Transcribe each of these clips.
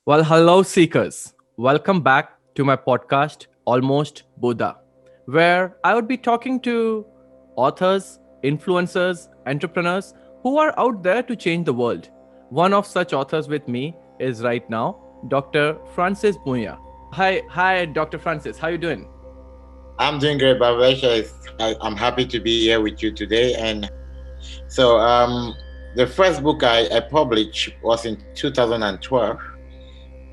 Well, hello, seekers. Welcome back to my podcast, Almost Buddha, where I would be talking to authors, influencers, entrepreneurs who are out there to change the world. One of such authors with me is right now Dr. Francis Mbunya. Hi, Dr. Francis. How you doing? I'm doing great, Bhavesh. I'm happy to be here with you today. And so, the first book I published was in 2012.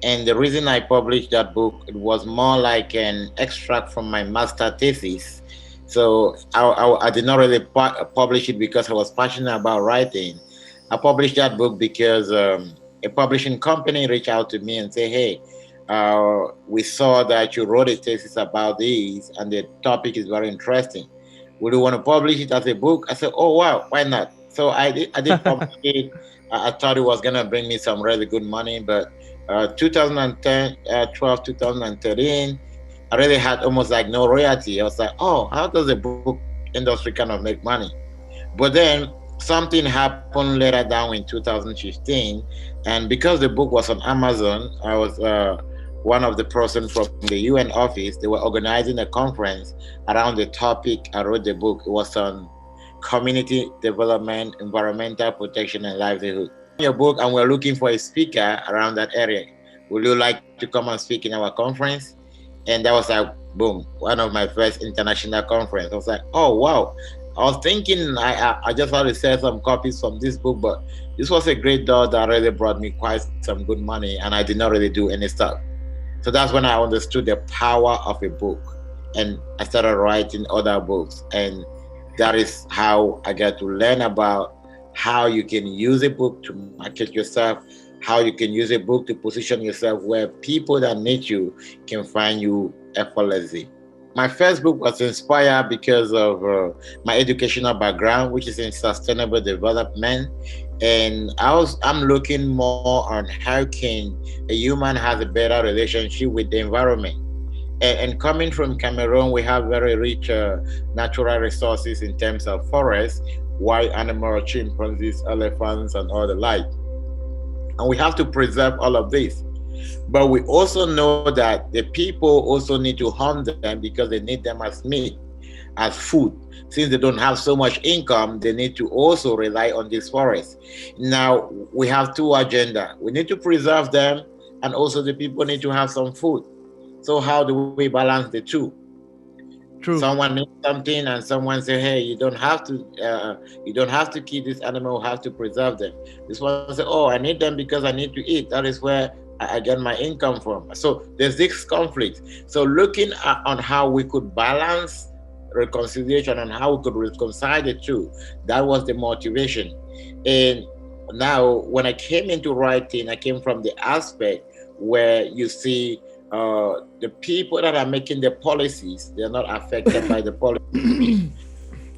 And the reason I published that book, it was more like an extract from my master thesis. So I did not really publish it because I was passionate about writing. I published that book because a publishing company reached out to me and said, hey, we saw that you wrote a thesis about this and the topic is very interesting. Would you want to publish it as a book? I said, oh, wow, why not? So I did publish it. I thought it was going to bring me some really good money, but 2010, 12, 2013, I really had almost like no royalty. I was like, oh, how does the book industry kind of make money? But then something happened later down in 2015. And because the book was on Amazon, I was one of the person from the UN office. They were organizing a conference around the topic I wrote the book. It was on community development, environmental protection, and livelihood. Your book, and we're looking for a speaker around that area. Would you like to come and speak in our conference? And that was like, boom, one of my first international conference. I was like, oh, wow. I was thinking I just had to sell some copies from this book, but this was a great door that really brought me quite some good money, and I did not really do any stuff. So that's when I understood the power of a book, and I started writing other books. And that is how I got to learn about how you can use a book to market yourself, how you can use a book to position yourself where people that need you can find you effortlessly. My first book was inspired because of my educational background, which is in sustainable development. And I'm looking more on how can a human have a better relationship with the environment. And coming from Cameroon, we have very rich natural resources in terms of forests, wild animals, chimpanzees, elephants, and all the like. And we have to preserve all of this. But we also know that the people also need to hunt them because they need them as meat, as food. Since they don't have so much income, they need to also rely on these forests. Now, we have two agendas. We need to preserve them, and also the people need to have some food. So how do we balance the two? True. Someone needs something, and someone say, "Hey, you don't have to keep this animal. You have to preserve them." This one say, "Oh, I need them because I need to eat. That is where I get my income from." So there's this conflict. So looking on how we could balance reconciliation and how we could reconcile the two, that was the motivation. And now, when I came into writing, I came from the aspect where you see the people that are making the policies, they're not affected by the policies.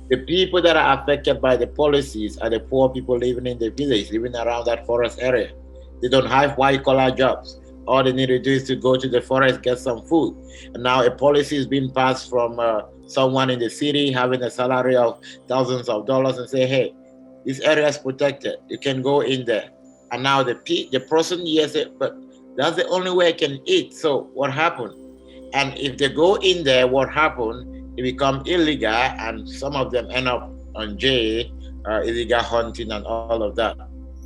The people that are affected by the policies are the poor people living in the village, living around that forest area. They don't have white collar jobs. All they need to do is to go to the forest, get some food. And now a policy is being passed from someone in the city having a salary of thousands of dollars and say, hey, this area is protected. You can go in there. And now the person hears it, but that's the only way I can eat. So what happened? And if they go in there, what happened? It become illegal, and some of them end up on jail, illegal hunting, and all of that.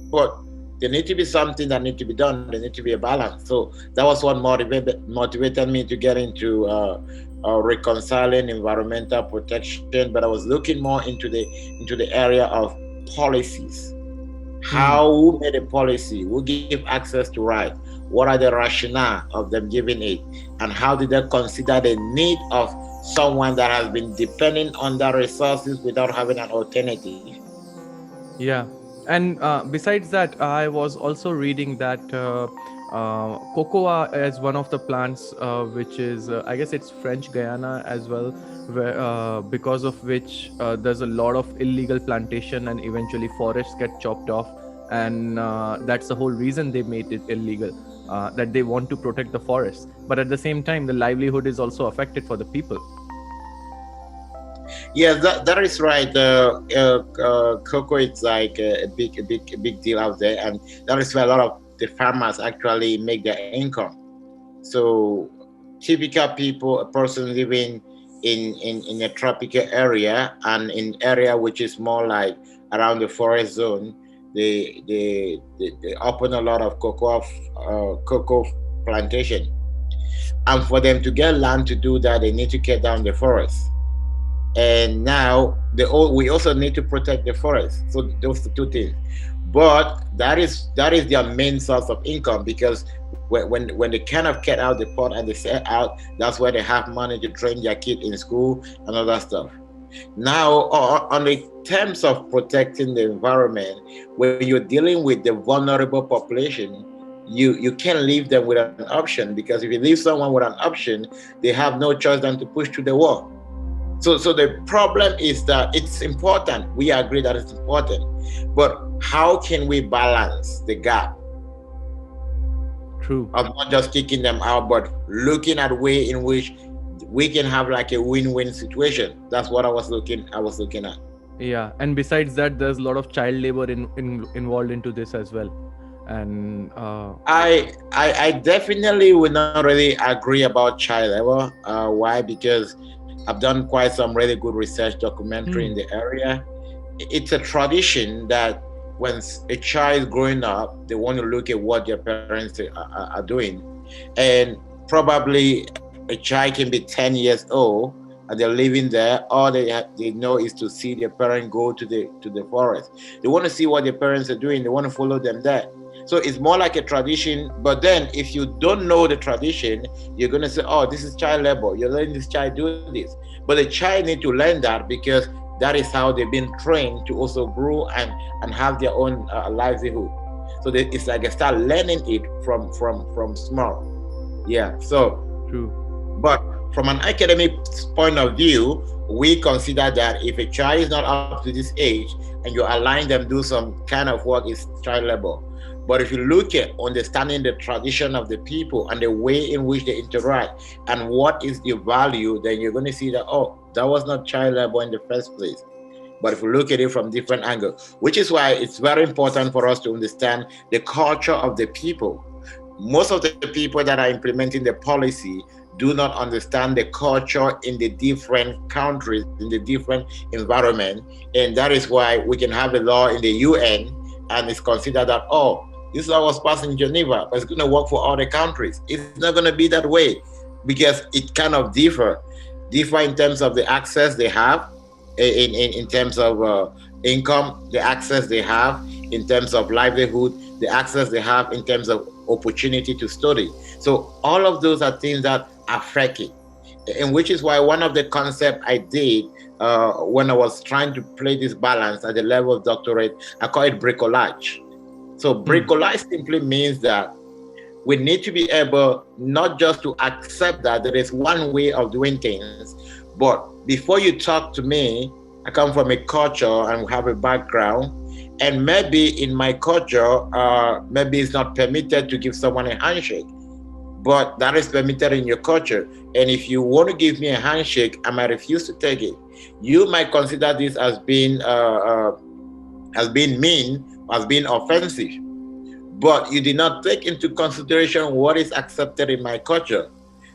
But there need to be something that need to be done. There need to be a balance. So that was what motivated me to get into reconciling environmental protection. But I was looking more into the area of policies. Who made a policy? Who give access to right? What are the rationale of them giving it? And how did they consider the need of someone that has been depending on their resources without having an alternative? Yeah. And besides that, I was also reading that cocoa is one of the plants which is, I guess it's French Guyana as well, where, because of which there's a lot of illegal plantation and eventually forests get chopped off. And that's the whole reason they made it illegal, that they want to protect the forests. But at the same time, the livelihood is also affected for the people. Yes, that is right. Cocoa is like a big deal out there, and that is where a lot of the farmers actually make their income. So typical people, a person living in a tropical area and in area which is more like around the forest zone, they open a lot of cocoa plantation. And for them to get land to do that, they need to cut down the forest. And now we also need to protect the forest. So those are two things. But that is their main source of income, because when they kind of cut out the pot and they set out, that's where they have money to train their kid in school and all that stuff. Now, on the terms of protecting the environment, when you're dealing with the vulnerable population, you can't leave them with an option, because if you leave someone with an option, they have no choice than to push to the wall. So the problem is that it's important. We agree that it's important, but how can we balance the gap? True. Of not just kicking them out, but looking at way in which we can have like a win-win situation. That's what I was looking at. Yeah, and besides that, there's a lot of child labor involved into this as well. And I definitely would not really agree about child labor. Why? Because I've done quite some really good research documentary in the area. It's a tradition that when a child is growing up, they want to look at what their parents are doing. And probably a child can be 10 years old and they're living there. All they know is to see their parents go to the forest. They want to see what their parents are doing. They want to follow them there. So it's more like a tradition. But then if you don't know the tradition, you're going to say, oh, this is child labor. You're letting this child do this. But the child need to learn that, because that is how they've been trained to also grow and have their own livelihood. So it's like they start learning it from small. Yeah. So true. But from an academic point of view, we consider that if a child is not up to this age and you allowing them do some kind of work, is child labor. But if you look at understanding the tradition of the people and the way in which they interact and what is the value, then you're going to see that, oh, that was not child labor in the first place. But if you look at it from different angles, which is why it's very important for us to understand the culture of the people. Most of the people that are implementing the policy do not understand the culture in the different countries, in the different environment. And that is why we can have a law in the UN and it's considered that, oh, this law was passed in Geneva, but it's going to work for other countries. It's not going to be that way, because it kind of differ in terms of the access they have, in terms of income, the access they have in terms of livelihood, the access they have in terms of opportunity to study. So all of those are things that affect it, and which is why one of the concepts I did when I was trying to play this balance at the level of doctorate, I call it bricolage. So bricolage simply means that we need to be able not just to accept that there is one way of doing things, but before you talk to me, I come from a culture and have a background, and maybe in my culture, maybe it's not permitted to give someone a handshake, but that is permitted in your culture. And if you want to give me a handshake, I might refuse to take it. You might consider this as being mean, as being offensive, but you did not take into consideration what is accepted in my culture.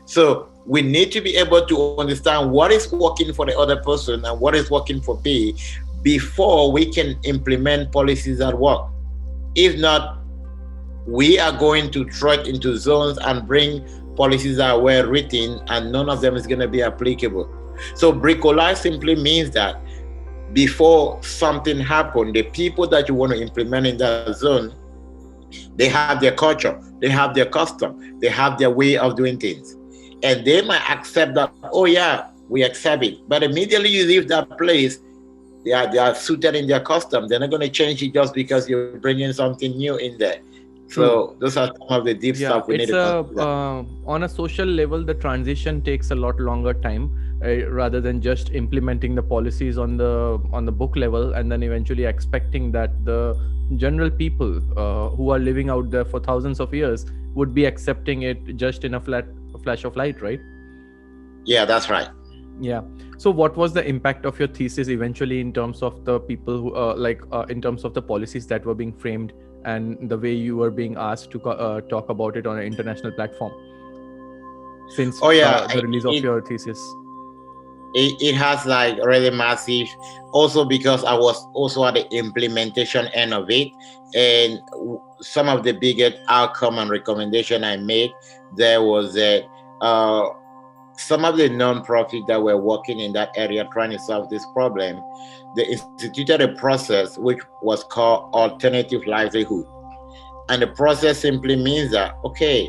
So we need to be able to understand what is working for the other person and what is working for me before we can implement policies that work. If not, we are going to trek into zones and bring policies that are well written and none of them is going to be applicable. So bricolage simply means that before something happens, the people that you want to implement in that zone, they have their culture, they have their custom, they have their way of doing things. And they might accept that, oh yeah, we accept it. But immediately you leave that place, they are suited in their custom. They're not going to change it just because you're bringing something new in there. So those are some of the deep stuff we need to consider. On a social level, the transition takes a lot longer time rather than just implementing the policies on the book level and then eventually expecting that the general people who are living out there for thousands of years would be accepting it just in a flash of light, right? Yeah, that's right. Yeah. So what was the impact of your thesis eventually in terms of the people who in terms of the policies that were being framed and the way you were being asked to talk about it on an international platform since Oh yeah, the release of it, your thesis? it has like really massive, also because I was also at the implementation end of it, and some of the biggest outcome and recommendation I made there was that some of the non-profit that were working in that area trying to solve this problem, they instituted a process which was called alternative livelihood. And the process simply means that, okay,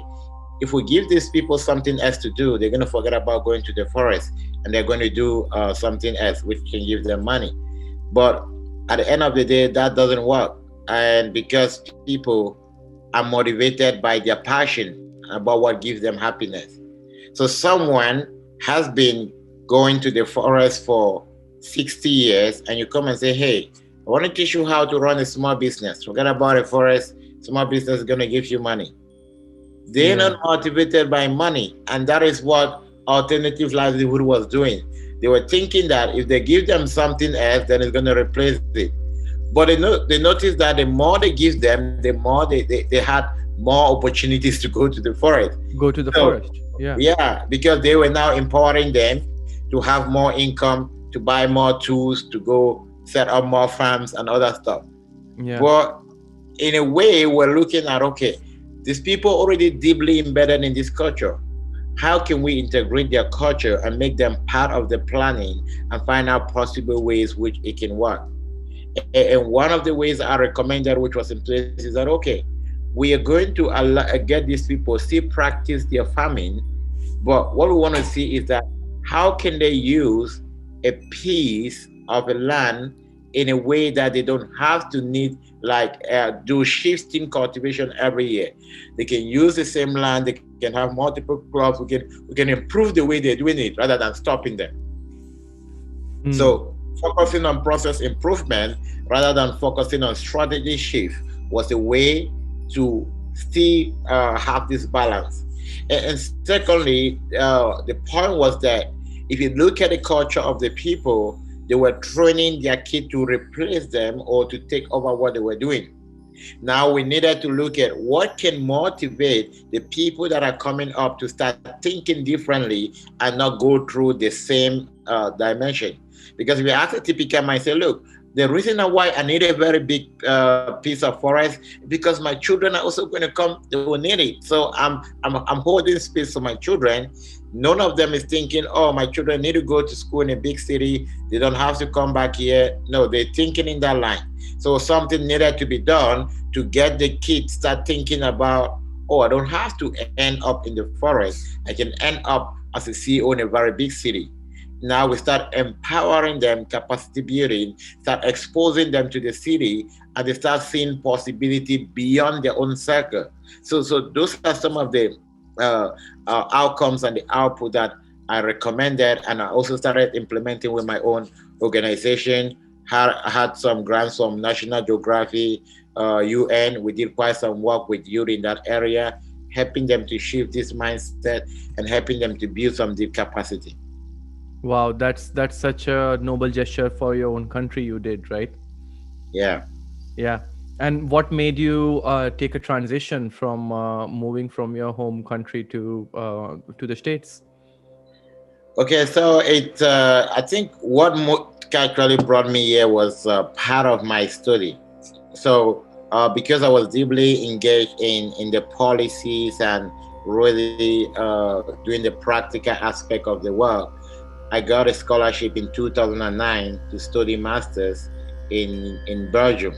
if we give these people something else to do, they're going to forget about going to the forest and they're going to do something else which can give them money. But at the end of the day, that doesn't work. And because people are motivated by their passion about what gives them happiness. So someone has been going to the forest for 60 years and you come and say, hey, I want to teach you how to run a small business. Forget about a forest. Small business is going to give you money. They're not motivated by money. And that is what alternative livelihood was doing. They were thinking that if they give them something else, then it's going to replace it. But they noticed that the more they give them, the more they had more opportunities to go to the forest. Go to the forest. Yeah, because they were now empowering them to have more income, to buy more tools, to go set up more farms and other stuff. Yeah. But in a way, we're looking at, okay, these people already deeply embedded in this culture. How can we integrate their culture and make them part of the planning and find out possible ways which it can work? And one of the ways I recommended, which was in place, is that, okay, we are going to get these people still practice their farming, but what we want to see is that how can they use a piece of a land in a way that they don't have to need do shifting cultivation every year. They can use the same land, they can have multiple crops, we can improve the way they're doing it rather than stopping them. So focusing on process improvement rather than focusing on strategy shift was a way to still have this balance. And secondly, the point was that if you look at the culture of the people, they were training their kid to replace them or to take over what they were doing. Now we needed to look at what can motivate the people that are coming up to start thinking differently and not go through the same dimension. Because if you ask a typical man, say, look, the reason why I need a very big piece of forest because my children are also going to come, they will need it. So I'm holding space for my children. None of them is thinking, oh, my children need to go to school in a big city. They don't have to come back here. No, they're thinking in that line. So something needed to be done to get the kids start thinking about, oh, I don't have to end up in the forest. I can end up as a CEO in a very big city. Now we start empowering them, capacity building, start exposing them to the city, and they start seeing possibility beyond their own circle. So those are some of the outcomes and the output that I recommended, and I also started implementing with my own organization. I had some grants from National Geographic, UN. We did quite some work with youth in that area, helping them to shift this mindset and helping them to build some deep capacity. Wow, that's such a noble gesture for your own country you did, right? Yeah. And what made you take a transition from moving from your home country to the States? Okay, so I think what actually brought me here was part of my study. So because I was deeply engaged in the policies and really doing the practical aspect of the work, I got a scholarship in 2009 to study masters in Belgium.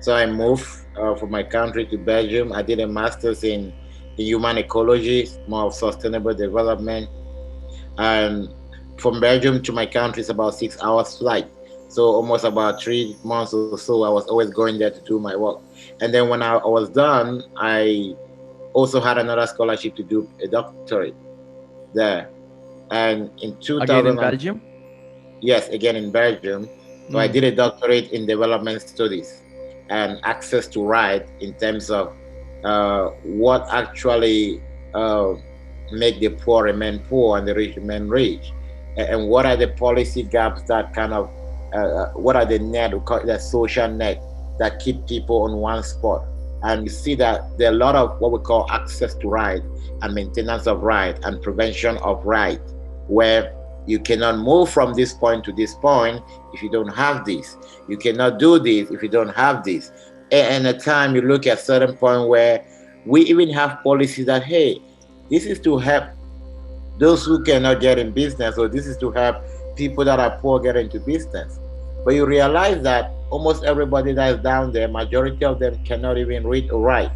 So I moved from my country to Belgium. I did a master's in human ecology, more of sustainable development. And from Belgium to my country is about 6 hours flight. So almost about 3 months or so, I was always going there to do my work. And then when I was done, I also had another scholarship to do a doctorate there. And in 2000, again in Belgium? Yes, again in Belgium. So I did a doctorate in development studies and access to right in terms of what actually make the poor remain poor and the rich remain rich, and what are the policy gaps that kind of what are the net, the social net that keep people on one spot. and you see that there are a lot of what we call access to right and maintenance of right and prevention of right, where you cannot move from this point to this point if you don't have this. You cannot do this if you don't have this. And at time you look at certain point where we even have policies that, hey, this is to help those who cannot get in business, or this is to help people that are poor get into business. But you realize that almost everybody that is down there, majority of them cannot even read or write.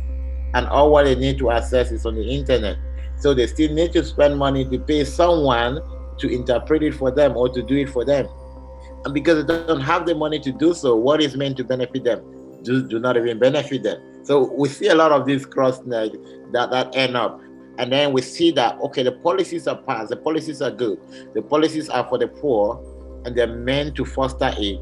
And all what they need to access is on the internet. So they still need to spend money to pay someone to interpret it for them or to do it for them. And because they don't have the money to do so, what is meant to benefit them do not even benefit them. So we see a lot of these cross that end up. And then we see that, okay, the policies are passed, the policies are good, the policies are for the poor, and they're meant to foster it.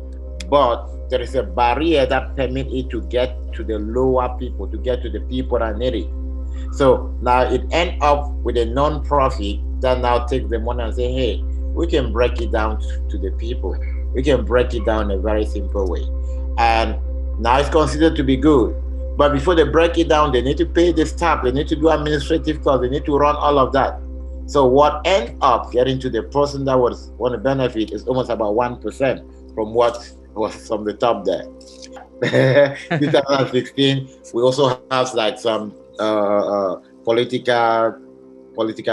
But there is a barrier that permits it to get to the lower people, to get to the people that need it. So now it ends up with a non-profit that now takes the money and say, hey, we can break it down to the people. We can break it down in a very simple way. And now it's considered to be good. But before they break it down, they need to pay the staff, they need to do administrative costs, they need to run all of that. So what ends up getting to the person that was want to benefit is almost about 1% from what was from the top there. 2016, we also have like some political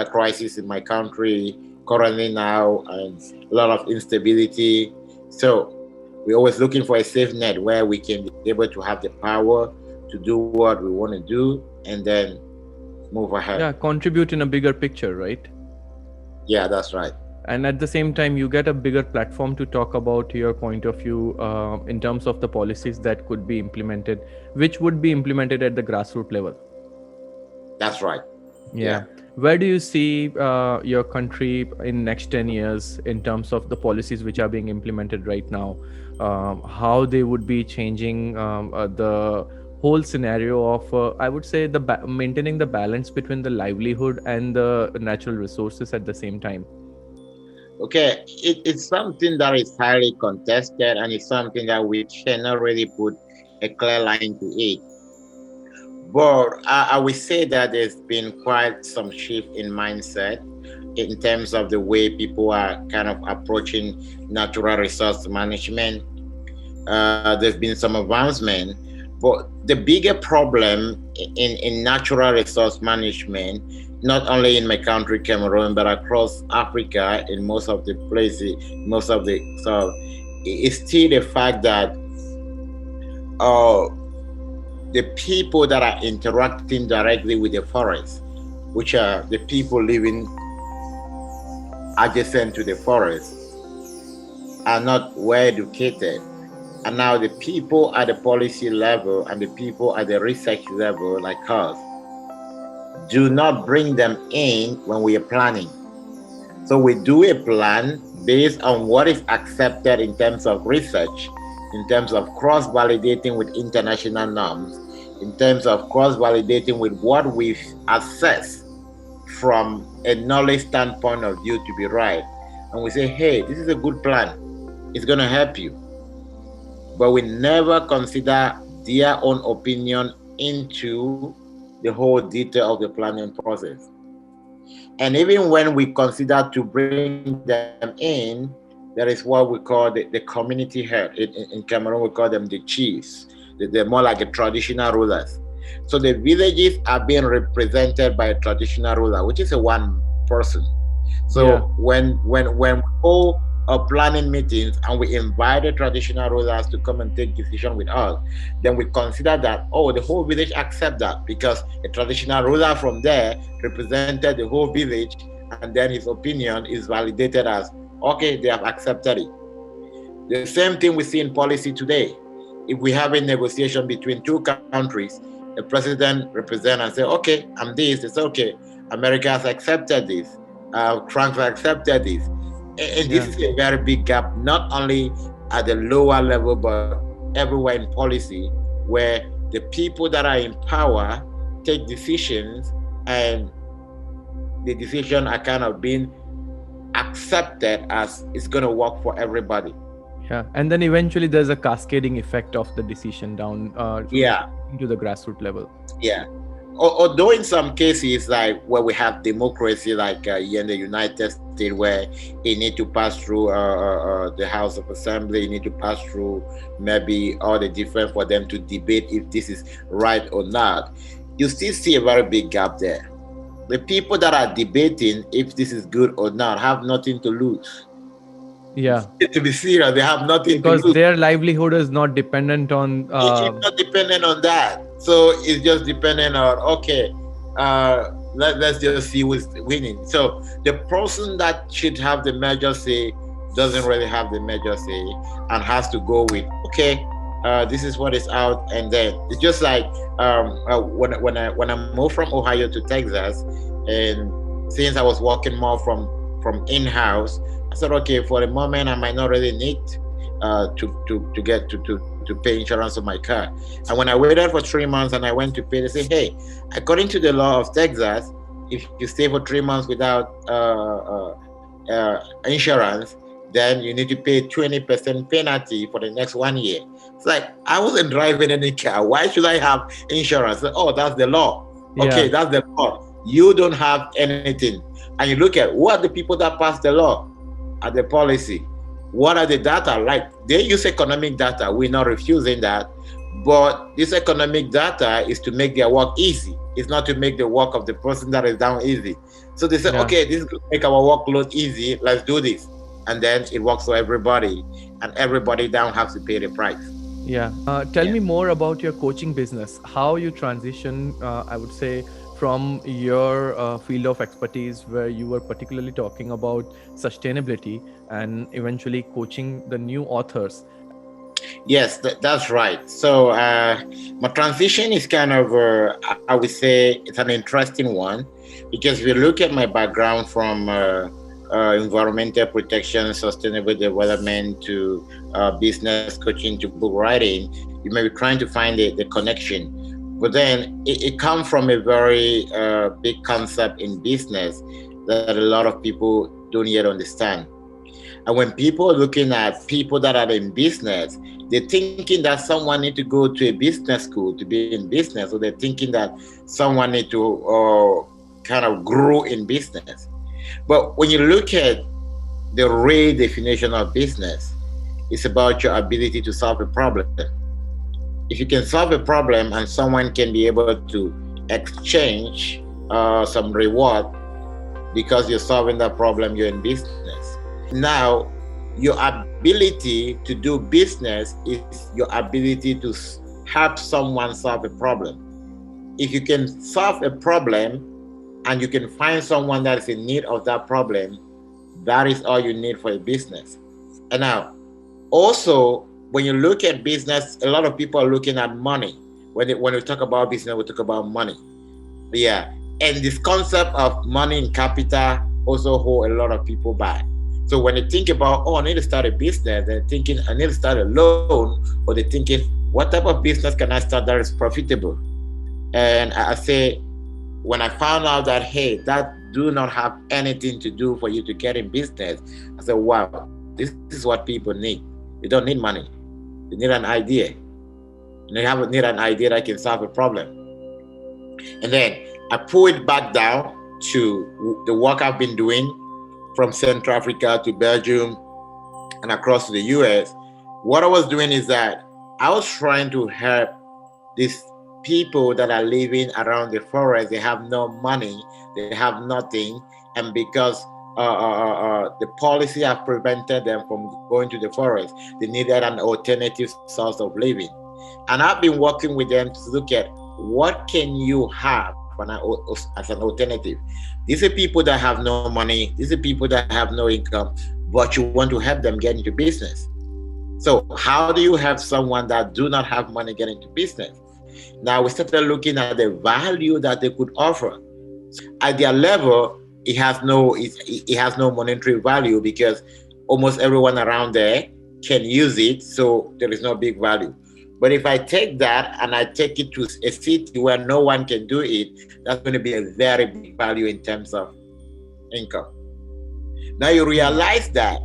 crisis in my country currently now, and a lot of instability. So we're always looking for a safe net where we can be able to have the power to do what we want to do and then move ahead. Yeah, contribute in a bigger picture, right? Yeah, that's right. And at the same time, you get a bigger platform to talk about your point of view in terms of the policies that could be implemented, which would be implemented at the grassroots level. That's right. Yeah. Where do you see your country in next 10 years in terms of the policies which are being implemented right now? How they would be changing the whole scenario of, I would say, maintaining the balance between the livelihood and the natural resources at the same time? Okay, it's something that is highly contested, and it's something that we cannot really put a clear line to it. But I would say that there's been quite some shift in mindset in terms of the way people are kind of approaching natural resource management. There's been some advancement, but the bigger problem in natural resource management, not only in my country, Cameroon, but across Africa, in most of the places, it's still the fact that the people that are interacting directly with the forest, which are the people living adjacent to the forest, are not well educated. And now the people at the policy level and the people at the research level, like us, do not bring them in when we are planning. So we do a plan based on what is accepted in terms of research, in terms of cross-validating with international norms, in terms of cross-validating with what we've assessed from a knowledge standpoint of view to be right. And we say, hey, this is a good plan. It's going to help you. But we never consider their own opinion into the whole detail of the planning process. And even when we consider to bring them in, there is what we call the community head. In Cameroon, we call them the chiefs. They're more like a traditional rulers. So the villages are being represented by a traditional ruler, which is a one person. So when we go planning meetings and we invite the traditional rulers to come and take decision with us, then we consider that, the whole village accept that, because a traditional ruler from there represented the whole village, and then his opinion is validated as, okay, they have accepted it. The same thing we see in policy today. If we have a negotiation between two countries, the president represents and say, okay, I'm this, it's okay. America has accepted this. France has accepted this. And this is a very big gap, not only at the lower level, but everywhere in policy, where the people that are in power take decisions, and the decisions are kind of being accepted as it's going to work for everybody. Yeah, and then eventually there's a cascading effect of the decision down Yeah, to the grassroots level. yeah. Although in some cases, like where we have democracy, like here in the United States, where you need to pass through the House of Assembly, you need to pass through maybe all the different for them to debate if this is right or not, you still see a very big gap there. The people that are debating if this is good or not have nothing to lose. Yeah, To be serious, they have nothing to because lose. their livelihood is not dependent on. It's not dependent on that. So it's just dependent on, okay, let's just see who's winning. So the person that should have the major say doesn't really have the major say and has to go with, okay, this is what is out. And then it's just like when I moved from Ohio to Texas, and since I was working more from in-house, I said, okay, for the moment I might not really need to pay insurance on my car. And when I waited for 3 months and I went to pay, they say, hey, according to the law of Texas, if you stay for 3 months without insurance, then you need to pay 20% penalty for the next 1 year. It's like, I wasn't driving any car. Why should I have insurance? Oh, that's the law. Okay, that's the law. You don't have anything. And you look at what the people that pass the law are the policy. What are the data? Like, they use economic data. We're not refusing that. But this economic data is to make their work easy. It's not to make the work of the person that is down easy. So they say, okay, this is going to make our workload easy. Let's do this. And then it works for everybody. And everybody down has to pay the price. Yeah. Tell me more about your coaching business. How you transition, I would say, from your field of expertise, where you were particularly talking about sustainability and eventually coaching the new authors. Yes, that's right. So my transition is kind of, I would say, it's an interesting one, because if you look at my background from environmental protection, sustainable development, to business coaching, to book writing, you may be trying to find the connection. But then it comes from a very big concept in business that a lot of people don't yet understand. And when people are looking at people that are in business, they're thinking that someone need to go to a business school to be in business, or they're thinking that someone need to kind of grow in business. But when you look at the real definition of business, it's about your ability to solve a problem. If you can solve a problem and someone can be able to exchange some reward because you're solving that problem, you're in business. Now, your ability to do business is your ability to help someone solve a problem. If you can solve a problem and you can find someone that is in need of that problem, that is all you need for a business. And now, also, when you look at business, a lot of people are looking at money. When we talk about business, we talk about money. Yeah. And this concept of money and capital also hold a lot of people back. So when they think about, I need to start a business, they're thinking, I need to start a loan, or they're thinking, what type of business can I start that is profitable? And I say, when I found out that, hey, that do not have anything to do for you to get in business, I said, wow, this is what people need. They don't need money. They need an idea. And they need an idea that can solve a problem. And then I pull it back down to the work I've been doing from Central Africa to Belgium and across to the US. What I was doing is that I was trying to help these people that are living around the forest. They have no money, they have nothing, and because the policy have prevented them from going to the forest, they needed an alternative source of living. And I've been working with them to look at what can you have as an alternative. These are people that have no money, these are people that have no income, but you want to help them get into business. So how do you help someone that do not have money get into business? Now we started looking at the value that they could offer. At their level, it has no monetary value, because almost everyone around there can use it, so there is no big value. But if I take that and I take it to a city where no one can do it, that's going to be a very big value in terms of income. Now you realize that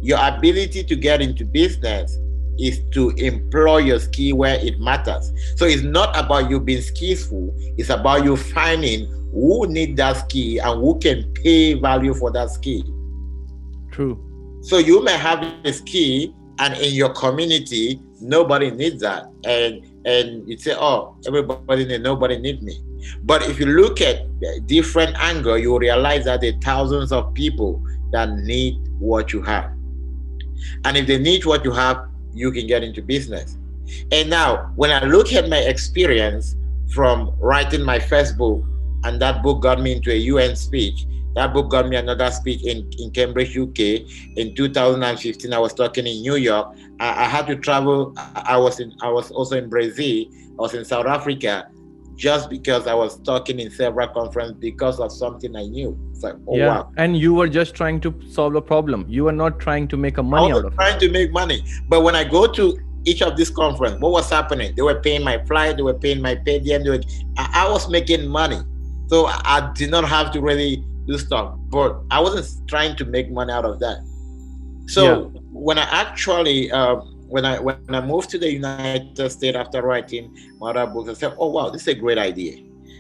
Your ability to get into business is to employ your skill where it matters. So it's not about you being skillful, it's about you finding who need that skill and who can pay value for that skill. True. So you may have a skill and in your community nobody needs that, and you say, oh, everybody need, nobody need me. But if you look at a different angle, you realize that there are thousands of people that need what you have. And if they need what you have, you can get into business. And now, when I look at my experience from writing my first book, and that book got me into a UN speech, that book got me another speech in Cambridge, UK. In 2015, I was talking in New York. I had to travel. I was also in Brazil. I was in South Africa, just because I was talking in several conferences because of something I knew. It's like, oh Yeah. wow. And you were just trying to solve a problem. You were not trying to make a I money out wasn't of trying it. to make money. But when I go to each of these conferences, what was happening? They were paying my flight, they were paying my per diem. I was making money. So I did not have to really do stuff. But I wasn't trying to make money out of that. So when I actually when I moved to the United States after writing my other books, I said, oh wow, this is a great idea.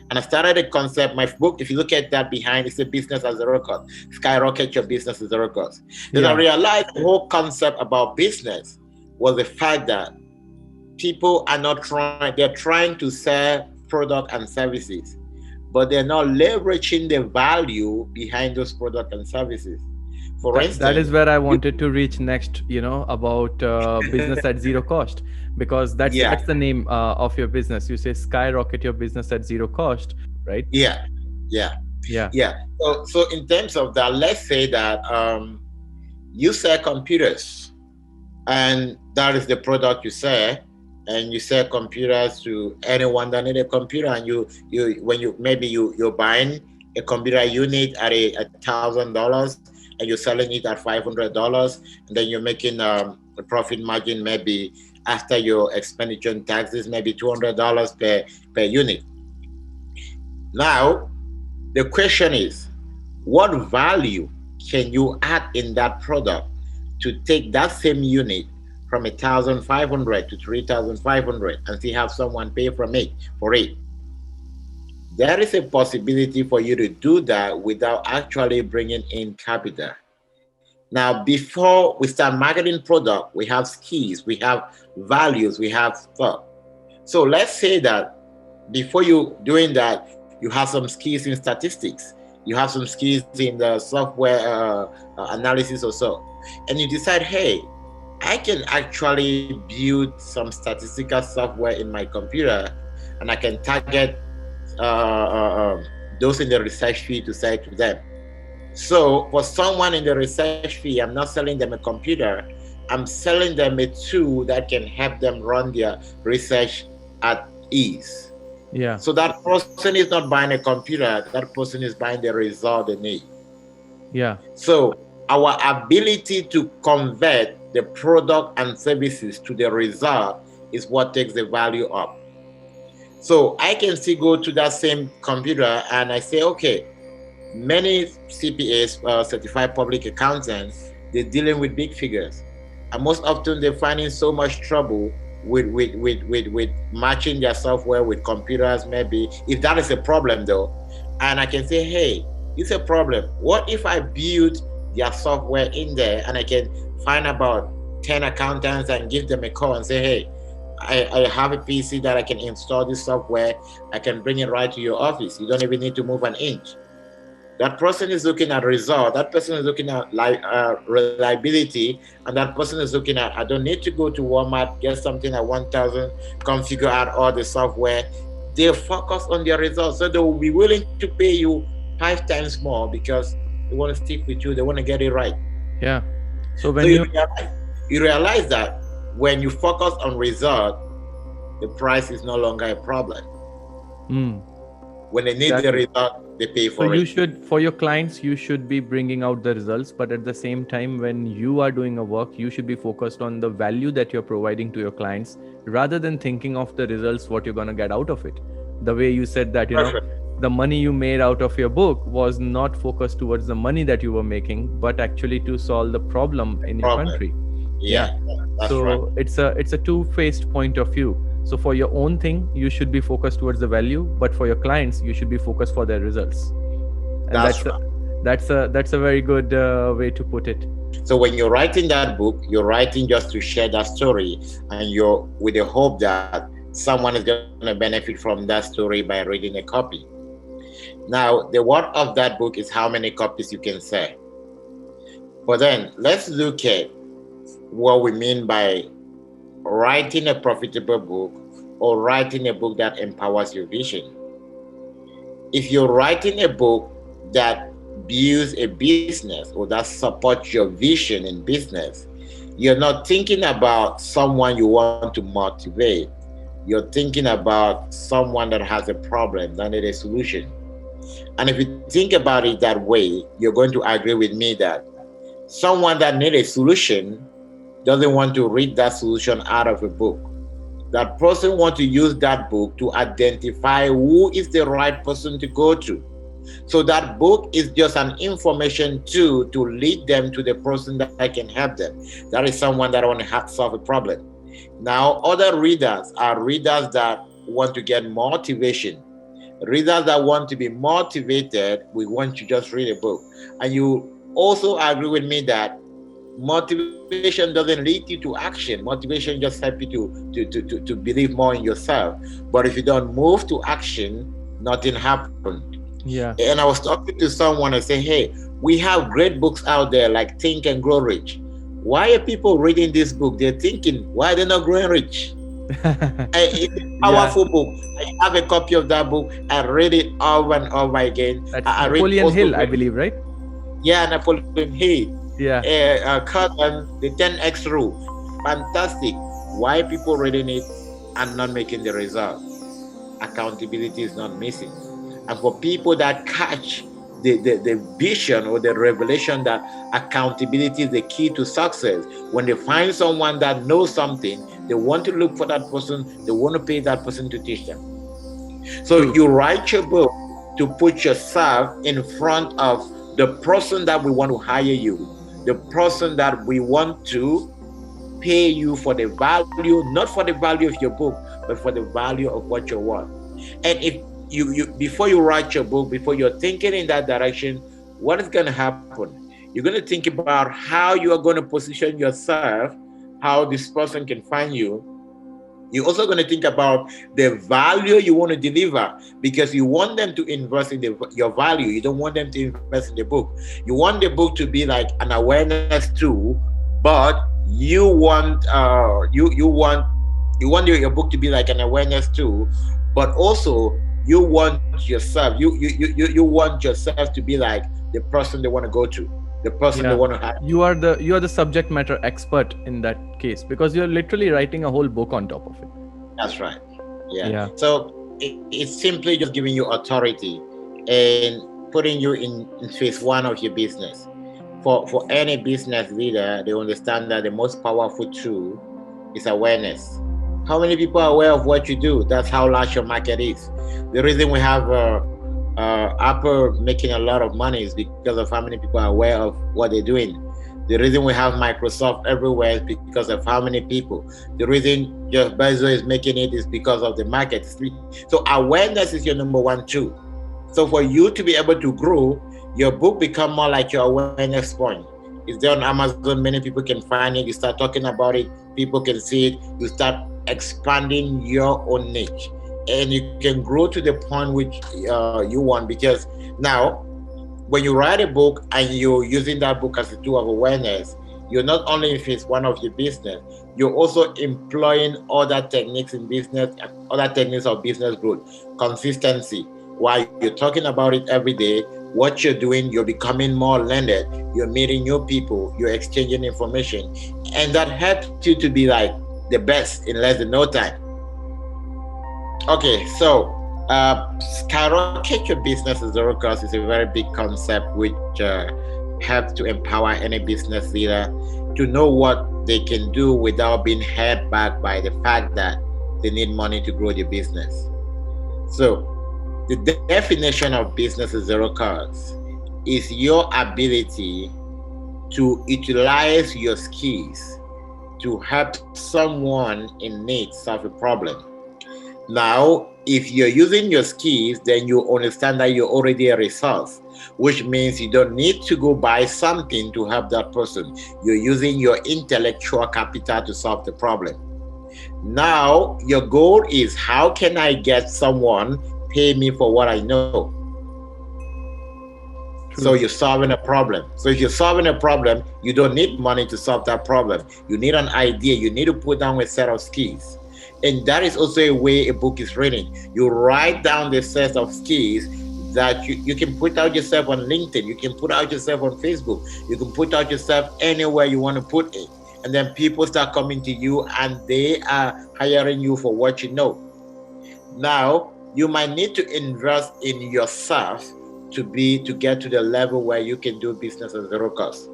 And I started a concept. My book, if you look at that behind, it's a business at zero cost. Skyrocket your business at zero cost. Then I realized the whole concept about business was the fact that people are not trying, they're trying to sell products and services, but they're not leveraging the value behind those products and services. For instance, That is where I wanted to reach next, about business at zero cost, because that's the name of your business. You say skyrocket your business at zero cost, right? Yeah. So in terms of that, let's say that you sell computers, and that is the product you sell, and you sell computers to anyone that need a computer, and you're buying a computer unit at $1,000 and you're selling it at $500, and then you're making a profit margin maybe after your expenditure and taxes maybe $200 per unit. Now the question is, what value can you add in that product to take that same unit from 1,500 to 3,500 and still have someone pay for it? There is a possibility for you to do that without actually bringing in capital. Now, before we start marketing product, we have skills, we have values, we have thought. So let's say that before you doing that, you have some skills in statistics, you have some skills in the software analysis or so, and you decide, hey, I can actually build some statistical software in my computer, and I can target those in the research field to sell to them. So for someone in the research field, I'm not selling them a computer, I'm selling them a tool that can help them run their research at ease. Yeah. So that person is not buying a computer, that person is buying the result they need. Yeah. So our ability to convert the product and services to the result is what takes the value up. So I can still go to that same computer and I say, okay, many CPAs, certified public accountants, they're dealing with big figures. And most often they're finding so much trouble with matching their software with computers, maybe, if that is a problem though. And I can say, hey, it's a problem. What if I build their software in there and I can find about 10 accountants and give them a call and say, hey, I have a PC that I can install this software. I can bring it right to your office. You don't even need to move an inch. That person is looking at result. That person is looking at reliability, and that person is looking at, I don't need to go to Walmart, get something at 1,000, configure out all the software. They focus on their results, so they will be willing to pay you 5 times more because they want to stick with you. They want to get it right. Yeah. So when you realize that when you focus on result, the price is no longer a problem. When they need the result, they pay for it. So you should, for your clients, you should be bringing out the results, but at the same time, when you are doing a work, you should be focused on the value that you're providing to your clients rather than thinking of the results, what you're going to get out of it. The way you said that, the money you made out of your book was not focused towards the money that you were making, but actually to solve the problem in your Problem. country. Yeah, that's right. So it's a two-faced point of view. So for your own thing, you should be focused towards the value, but for your clients, you should be focused for their results. And That's right. that's a very good way to put it. So when you're writing that book, you're writing just to share that story, and you're with the hope that someone is going to benefit from that story by reading a copy. Now, the word of that book is how many copies you can sell. But then let's look at what we mean by writing a profitable book or writing a book that empowers your vision. If you're writing a book that builds a business or that supports your vision in business, you're not thinking about someone you want to motivate. You're thinking about someone that has a problem, that needs a solution. And if you think about it that way, you're going to agree with me that someone that needs a solution doesn't want to read that solution out of a book. That person wants to use that book to identify who is the right person to go to. So that book is just an information tool to lead them to the person that can help them. That is someone that want to solve a problem. Now, other readers are readers that want to get motivation. Readers that want to be motivated, we want to just read a book. And you also agree with me that motivation doesn't lead you to action. Motivation just helps you to believe more in yourself. But if you don't move to action, nothing happens. Yeah. And I was talking to someone and say, hey, we have great books out there like Think and Grow Rich. Why are people reading this book? They're thinking, why they're not growing rich? It's a powerful book. I have a copy of that book. I read it over and over again. That's I Napoleon Hill, I believe, right? Yeah, Napoleon Hill. Yeah. Cousin, the 10X rule. Fantastic. Why are people reading it and not making the result? Accountability is not missing. And for people that catch the vision or the revelation that accountability is the key to success, when they find someone that knows something, they want to look for that person, they want to pay that person to teach them. So you write your book to put yourself in front of the person that we want to hire you, the person that we want to pay you for the value, not for the value of your book, but for the value of what you want. And if you before you write your book, before you're thinking in that direction, what is going to happen? You're going to think about how you are going to position yourself, how this person can find you. You're also going to think about the value you want to deliver, because you want them to invest in your value. You don't want them to invest in the book. You want the book to be like an awareness tool, but you want your book to be like an awareness tool, but also you want yourself. You want yourself to be like the person they want to go to, the person they want to have. You are the subject matter expert in that case, because you're literally writing a whole book on top of it. That's right. Yeah. So it's simply just giving you authority and putting you in phase one of your business. For any business leader, they understand that the most powerful tool is awareness. How many people are aware of what you do? That's how large your market is. The reason we have Apple making a lot of money is because of how many people are aware of what they're doing. The reason we have Microsoft everywhere is because of how many people. The reason Jeff Bezos is making it is because of the market. So awareness is your number one tool. So for you to be able to grow, your book become more like your awareness point. It's there on Amazon. Many people can find it. You start talking about it. People can see it. You start expanding your own niche, and you can grow to the point which you want. Because now, when you write a book and you're using that book as a tool of awareness, you're not only in phase one of your business, you're also employing other techniques in business, other techniques of business growth, consistency. While you're talking about it every day, what you're doing, you're becoming more learned, you're meeting new people, you're exchanging information, and that helps you to be like the best in less than no time. Okay, so Skyrocket your business at zero cost is a very big concept which helps to empower any business leader to know what they can do without being held back by the fact that they need money to grow their business. So The definition of business at zero cost is your ability to utilize your skills to help someone in need solve a problem. Now, if you're using your skills, then you understand that you're already a resource, which means you don't need to go buy something to help that person. You're using your intellectual capital to solve the problem. Now, your goal is, how can I get someone pay me for what I know? So True. you're solving a problem. So if you're solving a problem, you don't need money to solve that problem. You need an idea. You need to put down a set of skills. And that is also a way a book is written. You write down the set of skills that you can put out yourself on LinkedIn. You can put out yourself on Facebook. You can put out yourself anywhere you want to put it. And then people start coming to you and they are hiring you for what you know. Now, you might need to invest in yourself to get to the level where you can do business at zero cost.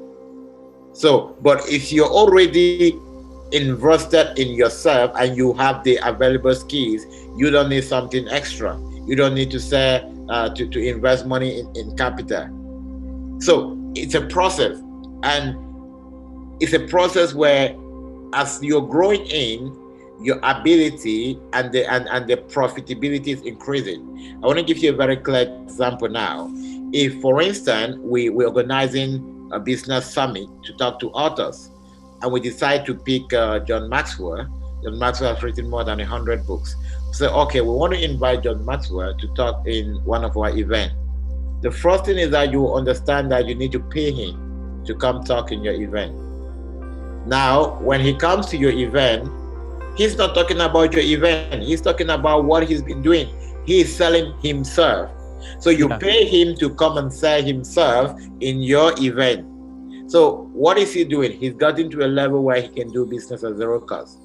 So, but if you're already invested in yourself and you have the available skills, you don't need something extra. You don't need to say to invest money in capital. So it's a process, and it's a process where, as you're growing in, your ability and the profitability is increasing. I want to give you a very clear example now. If, for instance, we're organizing a business summit to talk to authors, and we decide to pick John Maxwell. John Maxwell has written more than 100 books. So, okay, we want to invite John Maxwell to talk in one of our events. The first thing is that you understand that you need to pay him to come talk in your event. Now, when he comes to your event, he's not talking about your event. He's talking about what he's been doing. He is selling himself. So you pay him to come and sell himself in your event. So what is he doing? He's gotten to a level where he can do business at zero cost.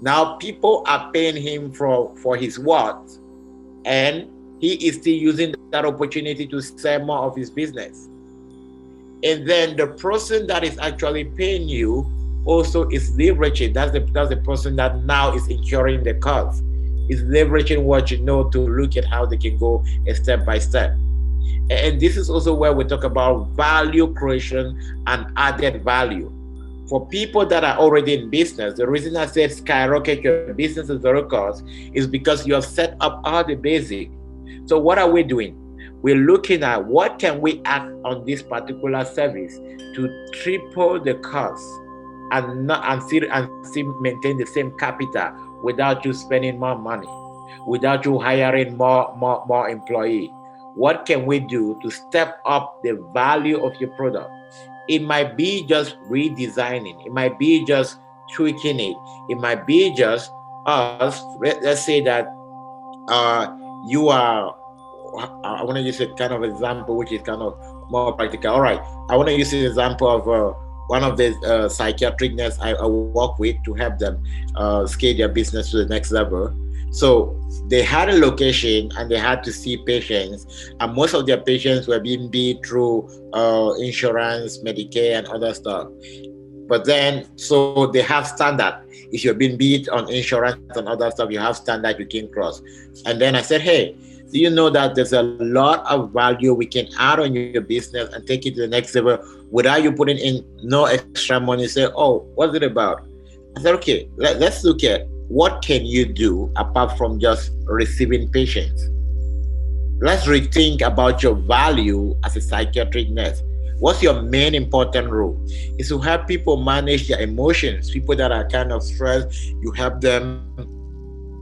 Now people are paying him for his worth, and he is still using that opportunity to sell more of his business. And then the person that is actually paying you also is leveraging. That's the person that now is incurring the cost. Is leveraging what you know to look at how they can go a step by step. And this is also where we talk about value creation and added value. For people that are already in business, the reason I said skyrocket your business at zero cost is because you have set up all the basic. So what are we doing? We're looking at what can we add on this particular service to triple the cost and still maintain the same capital without you spending more money, without you hiring more employee. What can we do to step up the value of your product? It might be just redesigning. It might be just tweaking it. It might be just us. Let's say that you are, I want to use a kind of example which is kind of more practical. All right, I want to use an example of one of the psychiatric nurses I work with to help them scale their business to the next level. So they had a location and they had to see patients, and most of their patients were being billed through insurance, Medicare, and other stuff. But then, so they have standard. If you're being billed on insurance and other stuff, you have standard you can cross. And then I said, hey, do you know that there's a lot of value we can add on your business and take it to the next level without you putting in no extra money? Say, oh, what's it about? I said, okay, let's look at what can you do apart from just receiving patients. Let's rethink about your value as a psychiatric nurse. What's your main important role? Is to help people manage their emotions. People that are kind of stressed, you help them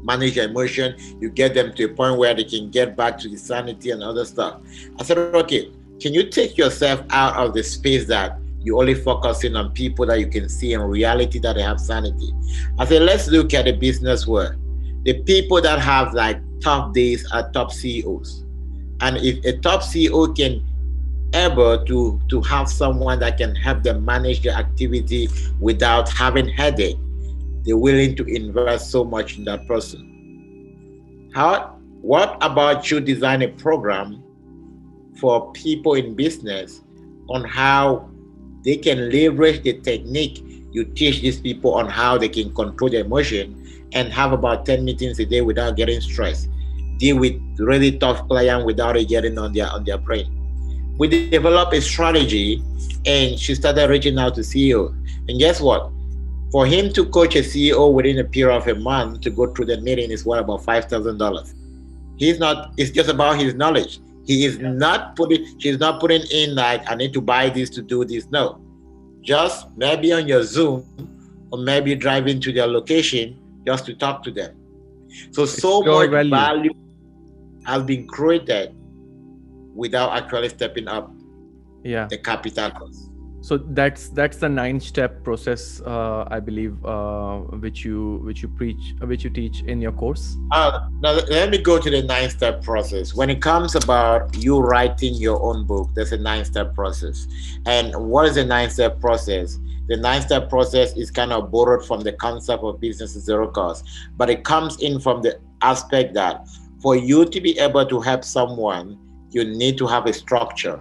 manage their emotion. You get them to a point where they can get back to the sanity and other stuff. I said, okay, can you take yourself out of the space that you only focusing on people that you can see in reality that they have sanity? I said, let's look at the business world. The people that have like top days are top CEOs. And if a top CEO can able to have someone that can help them manage their activity without having headache, they're willing to invest so much in that person. What about you design a program for people in business on how they can leverage the technique you teach these people on how they can control their emotion and have about 10 meetings a day without getting stressed? deal with really tough client without it getting on their brain. We developed a strategy, and she started reaching out to CEO. And guess what? For him to coach a CEO within a period of a month to go through the meeting is what, about $5,000. He's not. It's just about his knowledge. He is not putting. She's not putting in like, I need to buy this to do this. No, just maybe on your Zoom, or maybe driving to their location just to talk to them. So It's pure much value. value has been created without actually stepping up Yeah. the capital cost. So that's the 9-step process, I believe, which you preach, which you teach in your course. Now let me go to the 9-step process. When it comes about you writing your own book, there's a 9-step process. And what is the 9-step process? The 9-step process is kind of borrowed from the concept of business at zero cost, but it comes in from the aspect that for you to be able to help someone, you need to have a structure.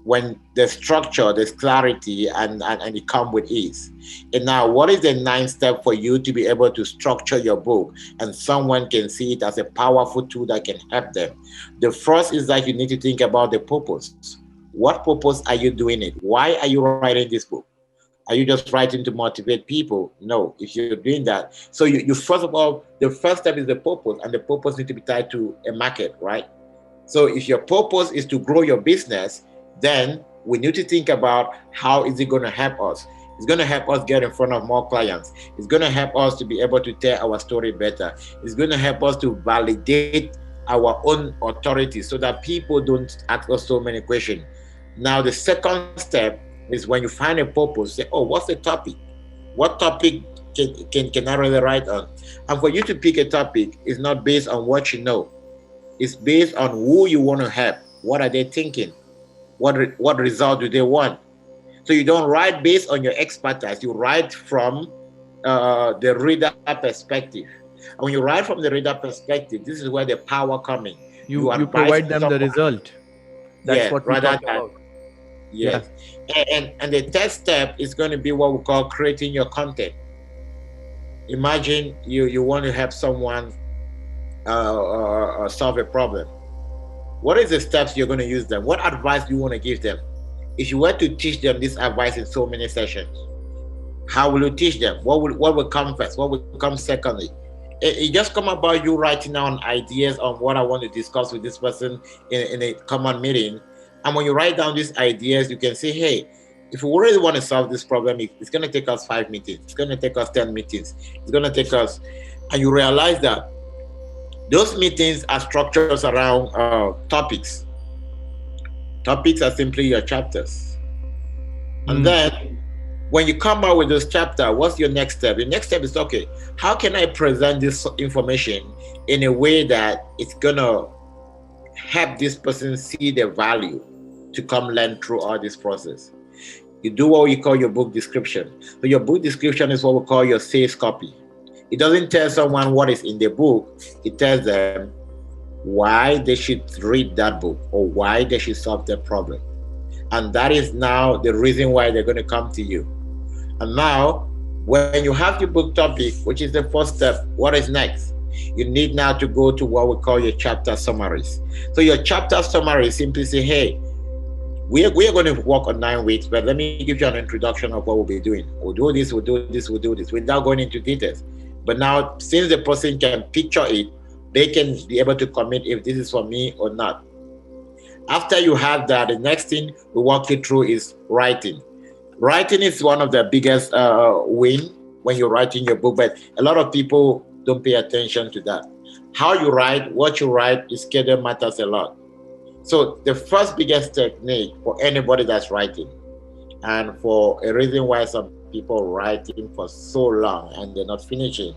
When there's structure, there's clarity, and it comes with ease. And now, what is the 9th step for you to be able to structure your book and someone can see it as a powerful tool that can help them? The first is that you need to think about the purpose. What purpose are you doing it? Why are you writing this book? Are you just writing to motivate people? No, if you're doing that. So you first of all, the first step is the purpose, and the purpose needs to be tied to a market, right? So if your purpose is to grow your business, then we need to think about how is it going to help us. It's going to help us get in front of more clients. It's going to help us to be able to tell our story better. It's going to help us to validate our own authority so that people don't ask us so many questions. Now, the second step is when you find a purpose, say, oh, what's the topic? What topic can I really write on? And for you to pick a topic is not based on what you know. It's based on who you want to help. What are they thinking? What result do they want? So you don't write based on your expertise. You write from the reader perspective. And when you write from the reader perspective, this is where the power comes in. You provide them the result. That's what we talk about. Yes. Yeah. And the third step is going to be what we call creating your content. Imagine you want to help someone solve a problem. What is the steps you're going to use them? What advice do you want to give them? If you were to teach them this advice in so many sessions, how will you teach them? What will come first? What will come secondly? It just come about you writing down ideas on what I want to discuss with this person in a common meeting. And when you write down these ideas, you can say, hey, if we really want to solve this problem, it's going to take us 5 meetings. It's going to take us 10 meetings. It's going to take us, and you realize that those meetings are structured around topics. Topics are simply your chapters. And then when you come out with this chapter, what's your next step? The next step is, okay, how can I present this information in a way that it's going to help this person see the value to come learn through all this process? You do what we call your book description. So your book description is what we call your sales copy. It doesn't tell someone what is in the book. It tells them why they should read that book or why they should solve their problem. And that is now the reason why they're going to come to you. And now, when you have your book topic, which is the first step, what is next? You need now to go to what we call your chapter summaries. So your chapter summary simply say, hey, we are going to work on 9 weeks, but let me give you an introduction of what we'll be doing. We'll do this, we'll do this, we'll do this, without going into details. But now, since the person can picture it, they can be able to commit if this is for me or not. After you have that, the next thing we walk you through is writing. Writing is one of the biggest win when you're writing your book, but a lot of people don't pay attention to that. How you write, what you write, the schedule matters a lot. So the first biggest technique for anybody that's writing, and for a reason why some people writing for so long and they're not finishing,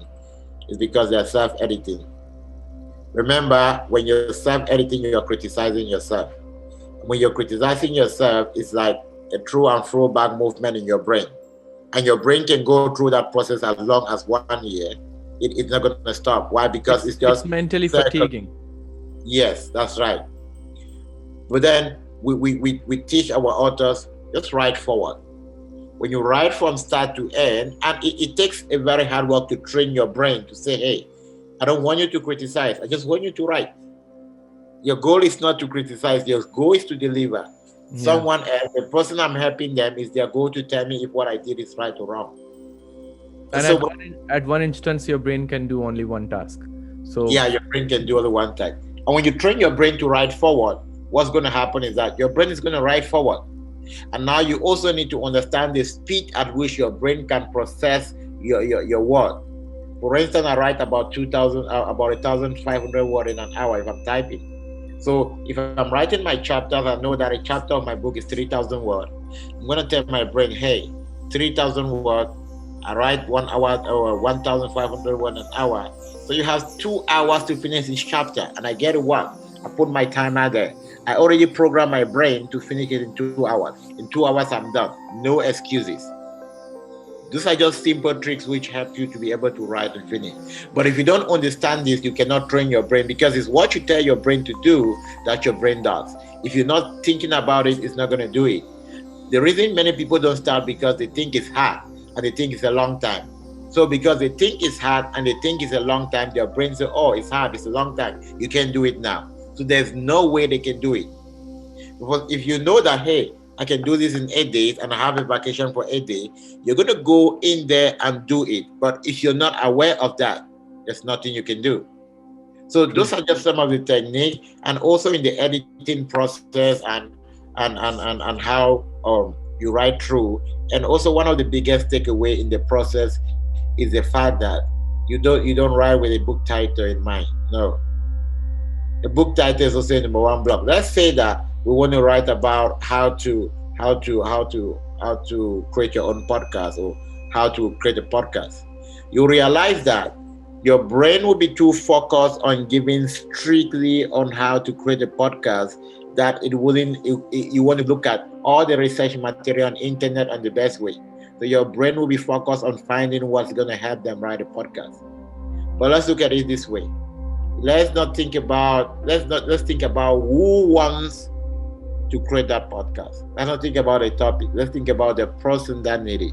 is because they're self-editing. Remember, when you're self-editing, you're criticizing yourself. When you're criticizing yourself, it's like a through and through back movement in your brain. And your brain can go through that process as long as 1 year. It's not going to stop. Why? Because it's mentally fatiguing. Yes, that's right. But then we teach our authors, just write forward. When you write from start to end, and it takes a very hard work to train your brain to say, hey, I don't want you to criticize. I just want you to write. Your goal is not to criticize. Your goal is to deliver. Yeah. Someone else, the person I'm helping them, is their goal to tell me if what I did is right or wrong. And So, at one instance, your brain can do only one task. So yeah, your brain can do only one thing. And when you train your brain to write forward, what's going to happen is that your brain is going to write forward. And now you also need to understand the speed at which your brain can process your word. For instance, I write about 1,500 words in an hour if I'm typing. So if I'm writing my chapters, I know that a chapter of my book is 3,000 words. I'm going to tell my brain, hey, 3,000 words. I write 1 hour or 1,500 words an hour. So you have 2 hours to finish each chapter. And I get what? I put my timer there. I already programmed my brain to finish it in 2 hours. In 2 hours, I'm done. No excuses. These are just simple tricks which help you to be able to write and finish. But if you don't understand this, you cannot train your brain, because it's what you tell your brain to do that your brain does. If you're not thinking about it, it's not going to do it. The reason many people don't start because they think it's hard and they think it's a long time. So because they think it's hard and they think it's a long time, their brain says, oh, it's hard, it's a long time, you can't do it now. So there's no way they can do it. Because if you know that, hey, I can do this in 8 days and I have a vacation for 8 days, you're going to go in there and do it. But if you're not aware of that, there's nothing you can do. So those are just some of the techniques, and also in the editing process and how you write through. And also one of the biggest takeaway in the process is the fact that you don't write with a book title in mind. No. The book title is also number one block. Let's say that we want to write about how to create your own podcast, or how to create a podcast. You realize that your brain will be too focused on giving strictly on how to create a podcast that you want to look at all the research material on internet and the best way. So your brain will be focused on finding what's going to help them write a podcast. But let's look at it this way. Let's think about who wants to create that podcast. Let's not think about a topic. Let's think about the person that needs it.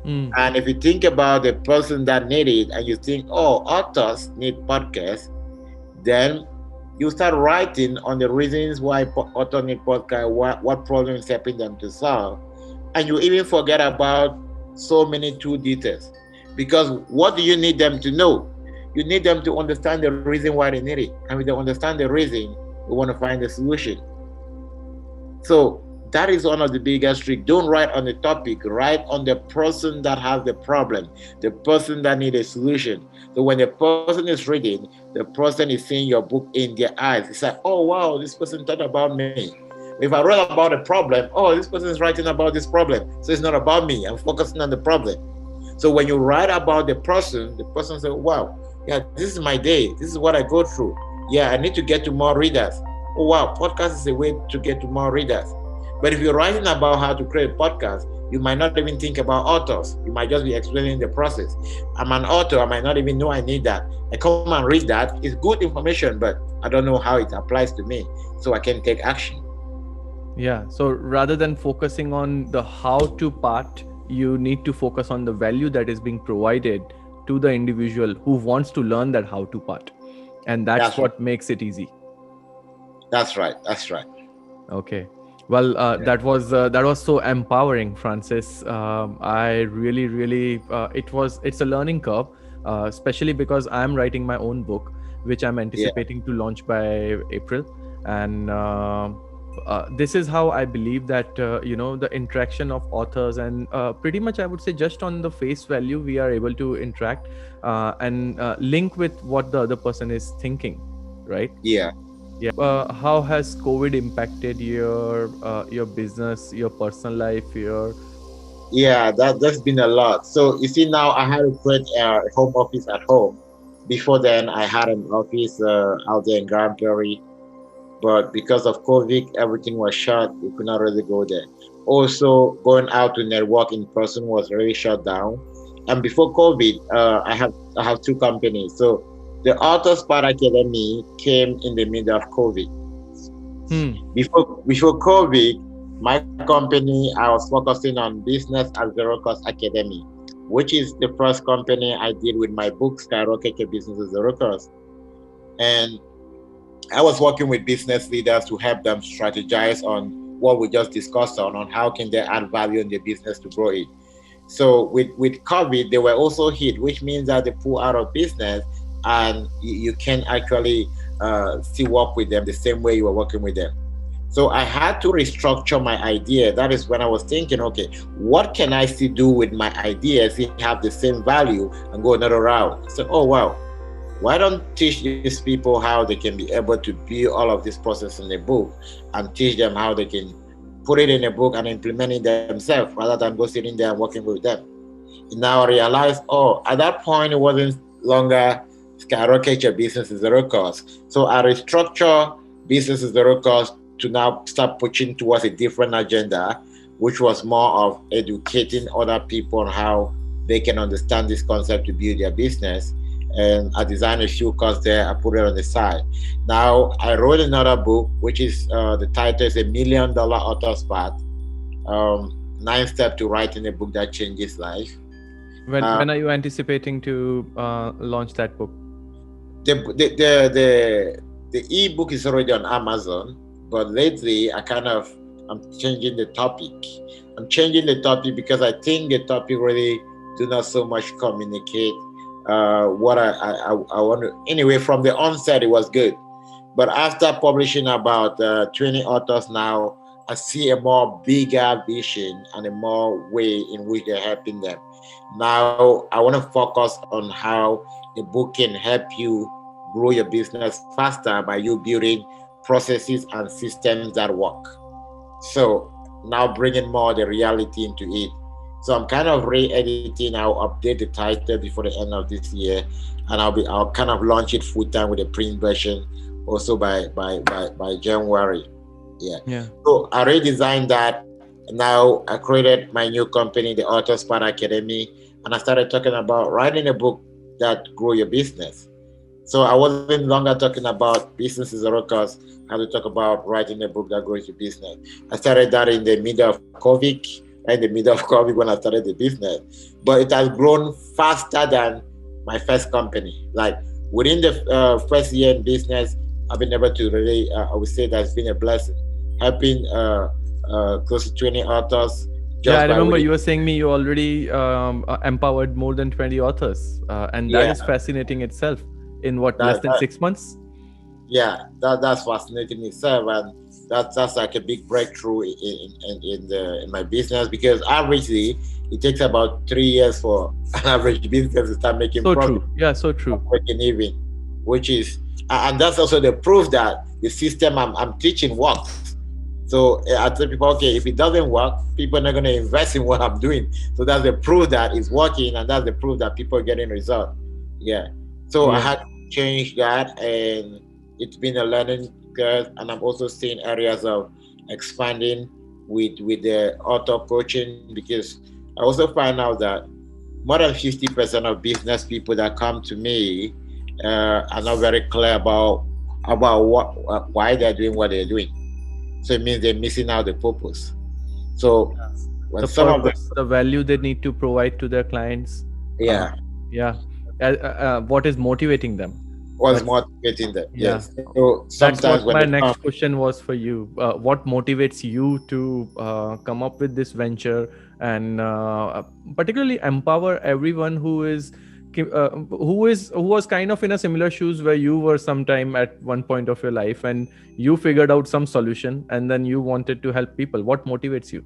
And if you think about the person that needs it, and you think, oh, authors need podcasts, then you start writing on the reasons why authors need podcasts, what problem is helping them to solve. And you even forget about so many true details. Because what do you need them to know? You need them to understand the reason why they need it. And if they understand the reason, you want to find the solution. So that is one of the biggest tricks. Don't write on the topic, write on the person that has the problem, the person that needs a solution. So when the person is reading, the person is seeing your book in their eyes. It's like, oh wow, this person thought about me. If I wrote about a problem, oh, this person is writing about this problem. So it's not about me, I'm focusing on the problem. So when you write about the person says, wow, yeah, this is my day. This is what I go through. Yeah, I need to get to more readers. Oh wow, podcast is a way to get to more readers. But if you're writing about how to create a podcast, you might not even think about authors. You might just be explaining the process. I'm an author, I might not even know I need that. I come and read that. It's good information, but I don't know how it applies to me, so I can take action. Yeah, so rather than focusing on the how to part, you need to focus on the value that is being provided to the individual who wants to learn that how to part. And that's what makes it easy. That's right. Okay. Well, that was so empowering, Francis. I really it's a learning curve, especially because I'm writing my own book, which I'm anticipating to launch by April. And this is how I believe that the interaction of authors, and pretty much I would say just on the face value we are able to interact and link with what the other person is thinking, right? Yeah. How has COVID impacted your business, your personal life, Yeah, that's been a lot. So you see, now I had to create a home office at home. Before then, I had an office out there in Grand Prairie, but because of COVID, everything was shut. We could not really go there. Also, going out to network in person was really shut down. And before COVID, I have two companies. So the AlmostBuddha Academy came in the middle of COVID. Before COVID, my company, I was focusing on Businessatzerocost Academy. which is the first company I did with my book, Skyrocket, Businessatzerocost. And I was working with business leaders to help them strategize on what we just discussed on how can they add value in their business to grow it. So with COVID, they were also hit, which means that they pull out of business, and you can actually still work with them the same way you were working with them. So I had to restructure my idea. That is when I was thinking, okay, what can I still do with my ideas, see have the same value and go another route? So, oh wow, why don't teach these people how they can be able to build all of this process in a book and teach them how they can put it in a book and implement it themselves rather than go sitting there and working with them. And now I realized, oh, at that point it wasn't longer Skyrocket your business is zero cost. So I restructure business is zero cost to now start pushing towards a different agenda, which was more of educating other people on how they can understand this concept to build their business. And I designed a few courses there. I put it on the side. Now I wrote another book, which is the title is $1 Million Author's Path. 9 steps to writing a book that changes life. When are you anticipating to launch that book? The ebook is already on Amazon, but lately I'm changing the topic. I'm changing the topic because I think the topic really do not so much communicate what I want to. Anyway, from the onset it was good, but after publishing about 20 authors now, I see a more bigger vision and a more way in which they're helping them. Now I want to focus on how a book can help you grow your business faster by you building processes and systems that work. So now bringing more the reality into it. So I'm kind of re-editing. I'll update the title before the end of this year, and I'll kind of launch it full time with a print version also by January. Yeah. So I redesigned that. Now I created my new company, the Authors Path Academy, and I started talking about writing a book that grow your business. So I wasn't longer talking about business is zero cost. I had to talk about writing a book that grows your business. I started that in the middle of COVID, right in the middle of COVID when I started the business. But it has grown faster than my first company. Like within the first year in business, I've been able to really, I would say that's been a blessing. Helping close to 20 authors. Yeah, I remember you were saying me you already empowered more than 20 authors. And that is fascinating itself. In what, less than 6 months? Yeah, that's fascinating itself, and that's like a big breakthrough in my business, because averagely it takes about 3 years for an average business to start making so profit. True. Yeah, so true. Breaking even, which is, and that's also the proof that the system I'm teaching works. So I tell people, okay, if it doesn't work, people are not going to invest in what I'm doing. So that's the proof that it's working, and that's the proof that people are getting results. Yeah. So I had to change that, and it's been a learning curve. And I'm also seeing areas of expanding with the author coaching, because I also find out that more than 50% of business people that come to me are not very clear about why they're doing what they're doing. So it means they're missing out the purpose. So when the value they need to provide to their clients. What is motivating them? Motivating them? Yeah. Yes. So sometimes that's what my next question was for you. What motivates you to come up with this venture and particularly empower everyone who was kind of in a similar shoes where you were sometime at one point of your life, and you figured out some solution and then you wanted to help people? What motivates you?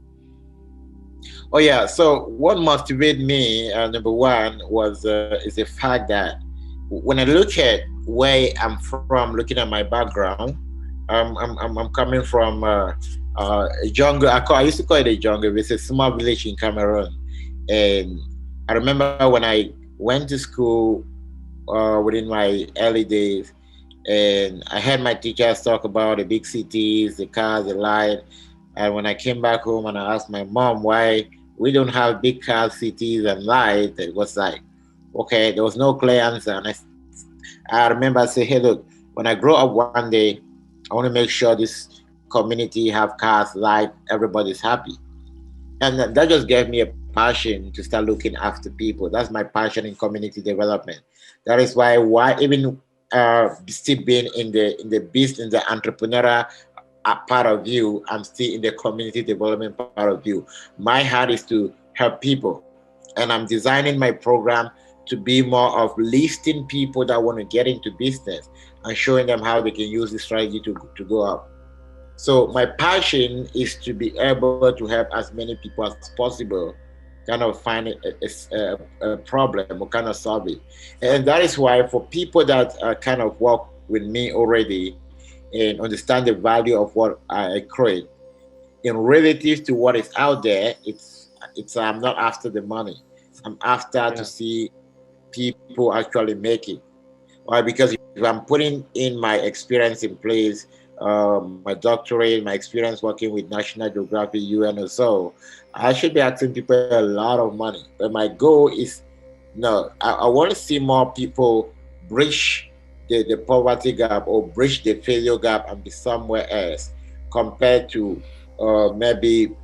Oh yeah. So what motivated me, number one, is the fact that when I look at where I'm from, looking at my background, I'm coming from a jungle. I used to call it a jungle. It's a small village in Cameroon, and I remember when I went to school within my early days, and I heard my teachers talk about the big cities, the cars, the light. And when I came back home and I asked my mom why we don't have big cars, cities, and light, it was like, okay, there was no clear answer. And I remember I said, hey, look, when I grow up one day, I want to make sure this community have cars, light, everybody's happy. And that just gave me a passion to start looking after people. That's my passion in community development. That is why even still being in the business, in the entrepreneurial part of you, I'm still in the community development part of you. My heart is to help people, and I'm designing my program to be more of listing people that want to get into business and showing them how they can use this strategy to go up. So my passion is to be able to help as many people as possible, kind of find a problem or kind of solve it. And that is why for people that kind of work with me already and understand the value of what I create, in relative to what is out there, it's I'm not after the money. I'm after to Yeah. see people actually make it. Why? Because if I'm putting in my experience in place, my doctorate, my experience working with National Geographic, UN, or so, I should be asking people a lot of money. But my goal is no, I want to see more people bridge the poverty gap or bridge the failure gap and be somewhere else compared to maybe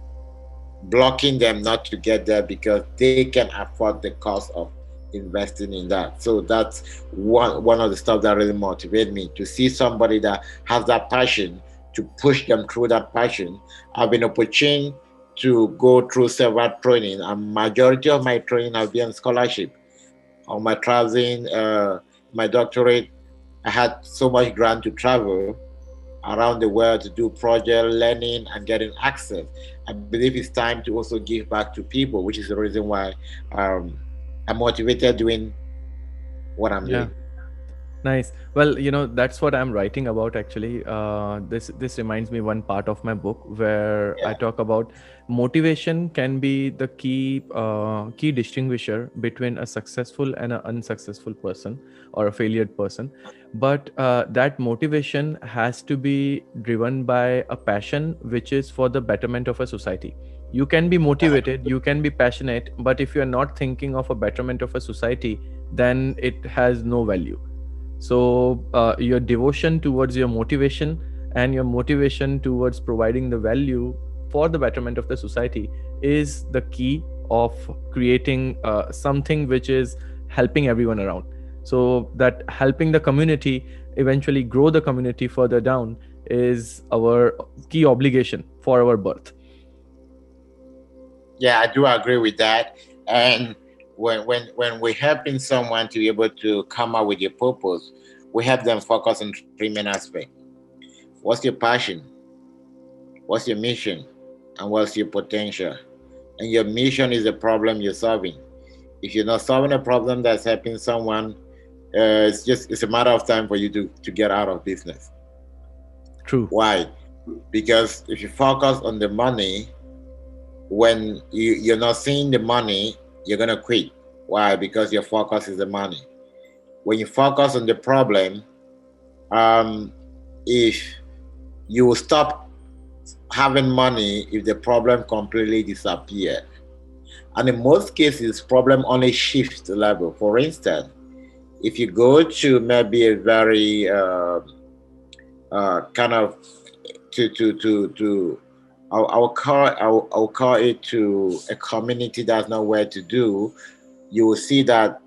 blocking them not to get there because they can afford the cost of investing in that. So that's one of the stuff that really motivated me to see somebody that has that passion to push them through that passion. I've been opportune to go through several training, and majority of my training have been scholarship. On my traveling, my doctorate, I had so much grant to travel around the world to do project learning and getting access. I believe it's time to also give back to people, which is the reason why um, I'm motivated doing what I'm Yeah. doing. Nice. Well, that's what I'm writing about actually. This reminds me one part of my book where I Yeah. talk about motivation can be the key distinguisher between a successful and an unsuccessful person or a failed person. But that motivation has to be driven by a passion which is for the betterment of a society. You can be motivated, you can be passionate, but if you are not thinking of a betterment of a society, then it has no value. So your devotion towards your motivation and your motivation towards providing the value for the betterment of the society is the key of creating something which is helping everyone around, so that helping the community eventually grow the community further down is our key obligation for our birth. Yeah, I do agree with that. And when we're helping someone to be able to come up with your purpose, we help them focus on three main aspects. What's your passion? What's your mission? And what's your potential? And your mission is the problem you're solving. If you're not solving a problem that's helping someone, it's a matter of time for you to get out of business. True. Why? Because if you focus on the money, when you're not seeing the money, you're gonna quit. Why? Because your focus is the money. When you focus on the problem, um, if you will stop having money if the problem completely disappears. And in most cases, problem only shifts the level. For instance, if you go to maybe a very kind of to I'll call it to a community that's not where to do, you will see that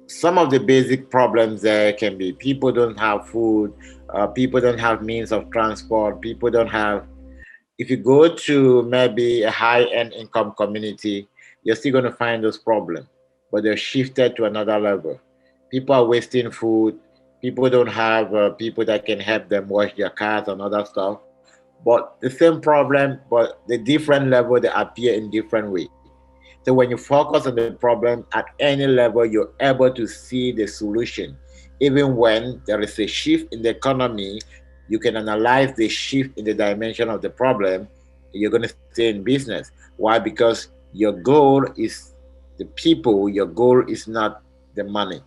some of the basic problems there can be people don't have food, people don't have means of transport, people don't have. If you go to maybe a high end income community, you're still going to find those problems, but they're shifted to another level. People are wasting food. People don't have people that can help them wash their cars and other stuff. But the same problem, but the different level, they appear in different way. So when you focus on the problem at any level, you're able to see the solution. Even when there is a shift in the economy, you can analyze the shift in the dimension of the problem. You're going to stay in business. Why? Because your goal is the people. Your goal is not the money.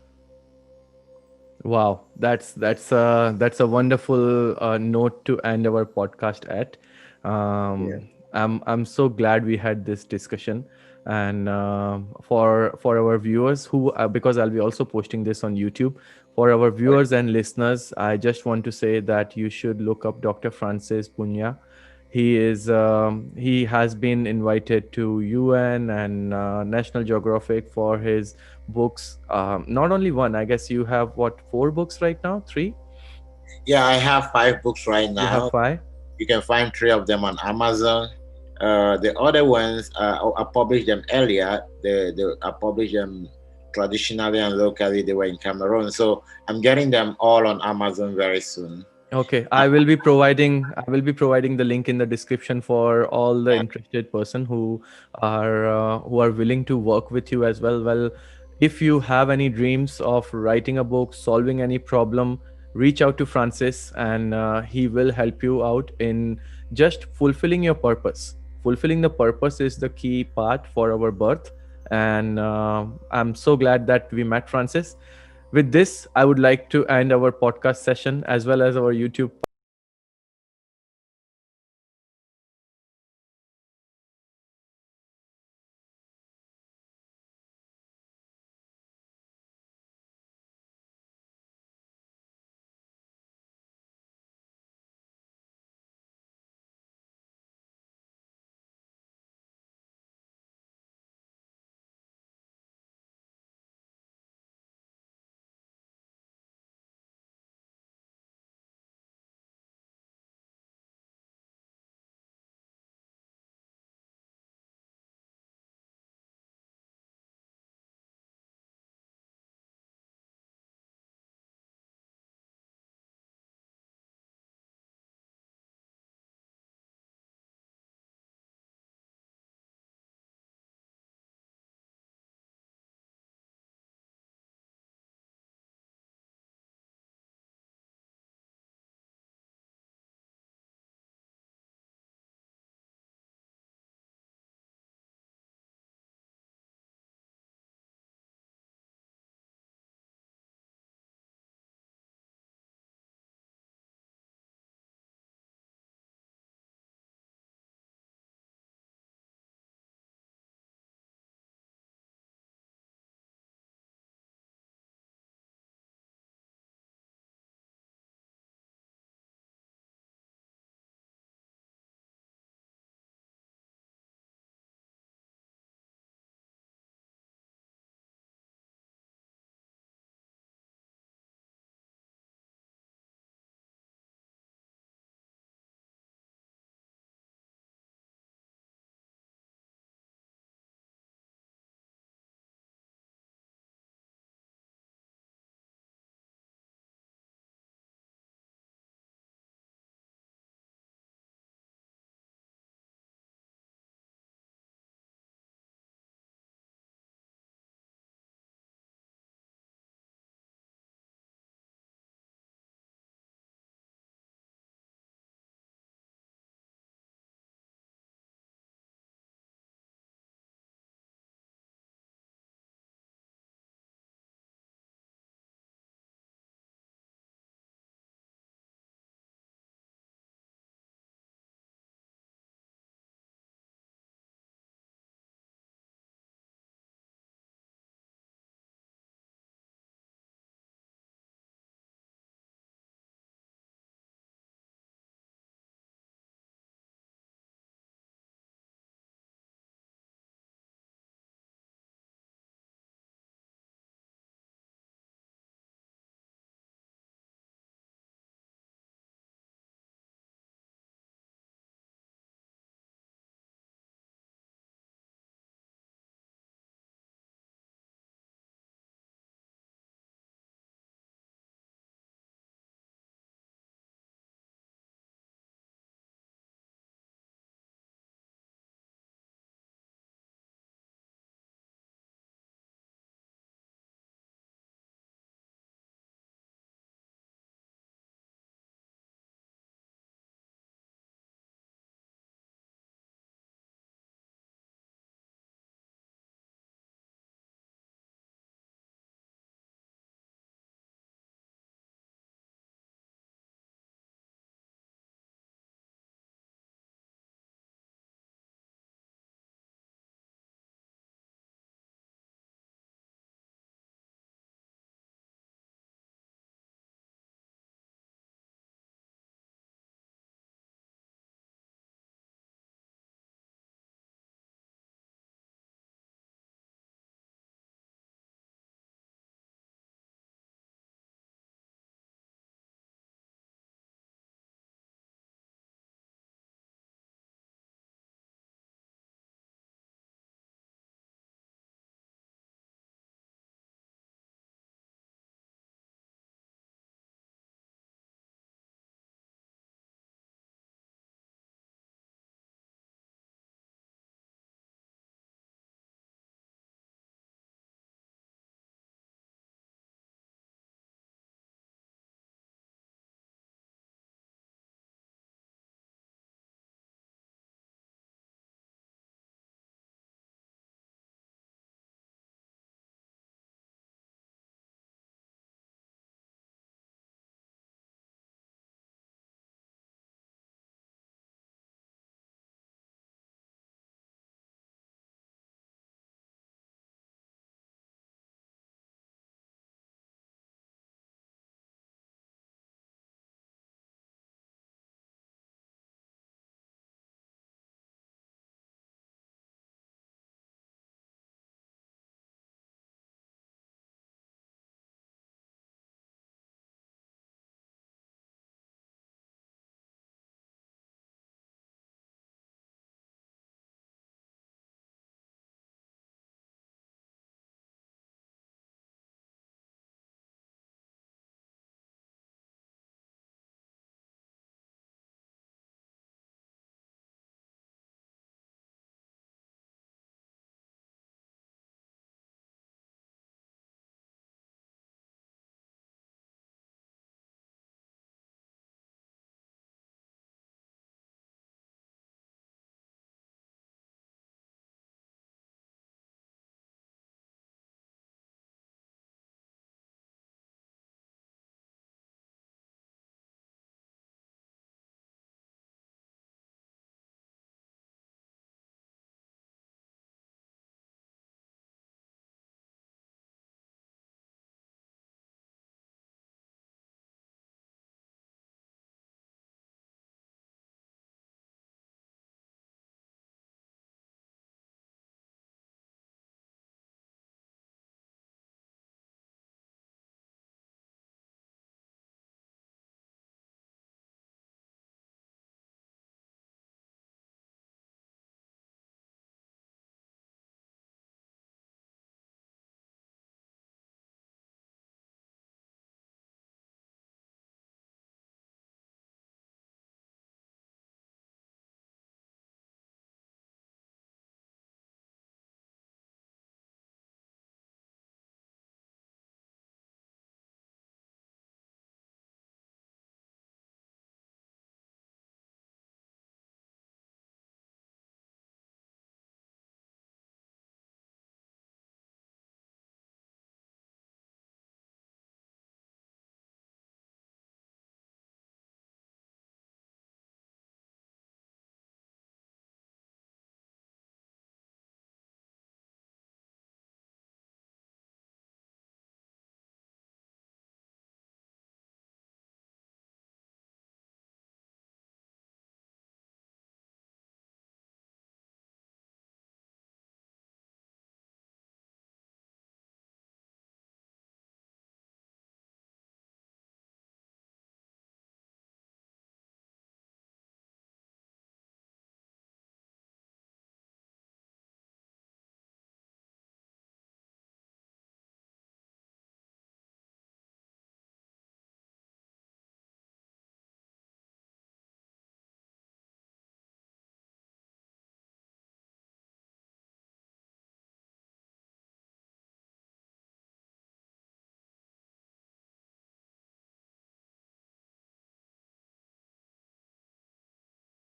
Wow, that's a wonderful note to end our podcast at. Yeah. I'm so glad we had this discussion, and for our viewers who because I'll be also posting this on YouTube. For our viewers and listeners, I just want to say that you should look up Dr. Francis Bunya. He has been invited to UN and National Geographic for his books. Not only one, I guess you have what, four books right now? Three? Yeah, I have 5 books right You have now. five? You can find 3 of them on Amazon. The other ones, I published them earlier. I published them traditionally and locally. They were in Cameroon, so I'm getting them all on Amazon very soon. Okay, Uh, I will be providing the link in the description for all the yeah, interested person who are willing to work with you as well. Well, if you have any dreams of writing a book, solving any problem, reach out to Francis, and he will help you out in just fulfilling your purpose. Fulfilling the purpose is the key part for our birth, and I'm so glad that we met, Francis. With this, I would like to end our podcast session as well as our YouTube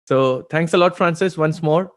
So thanks a lot, Francis, once more.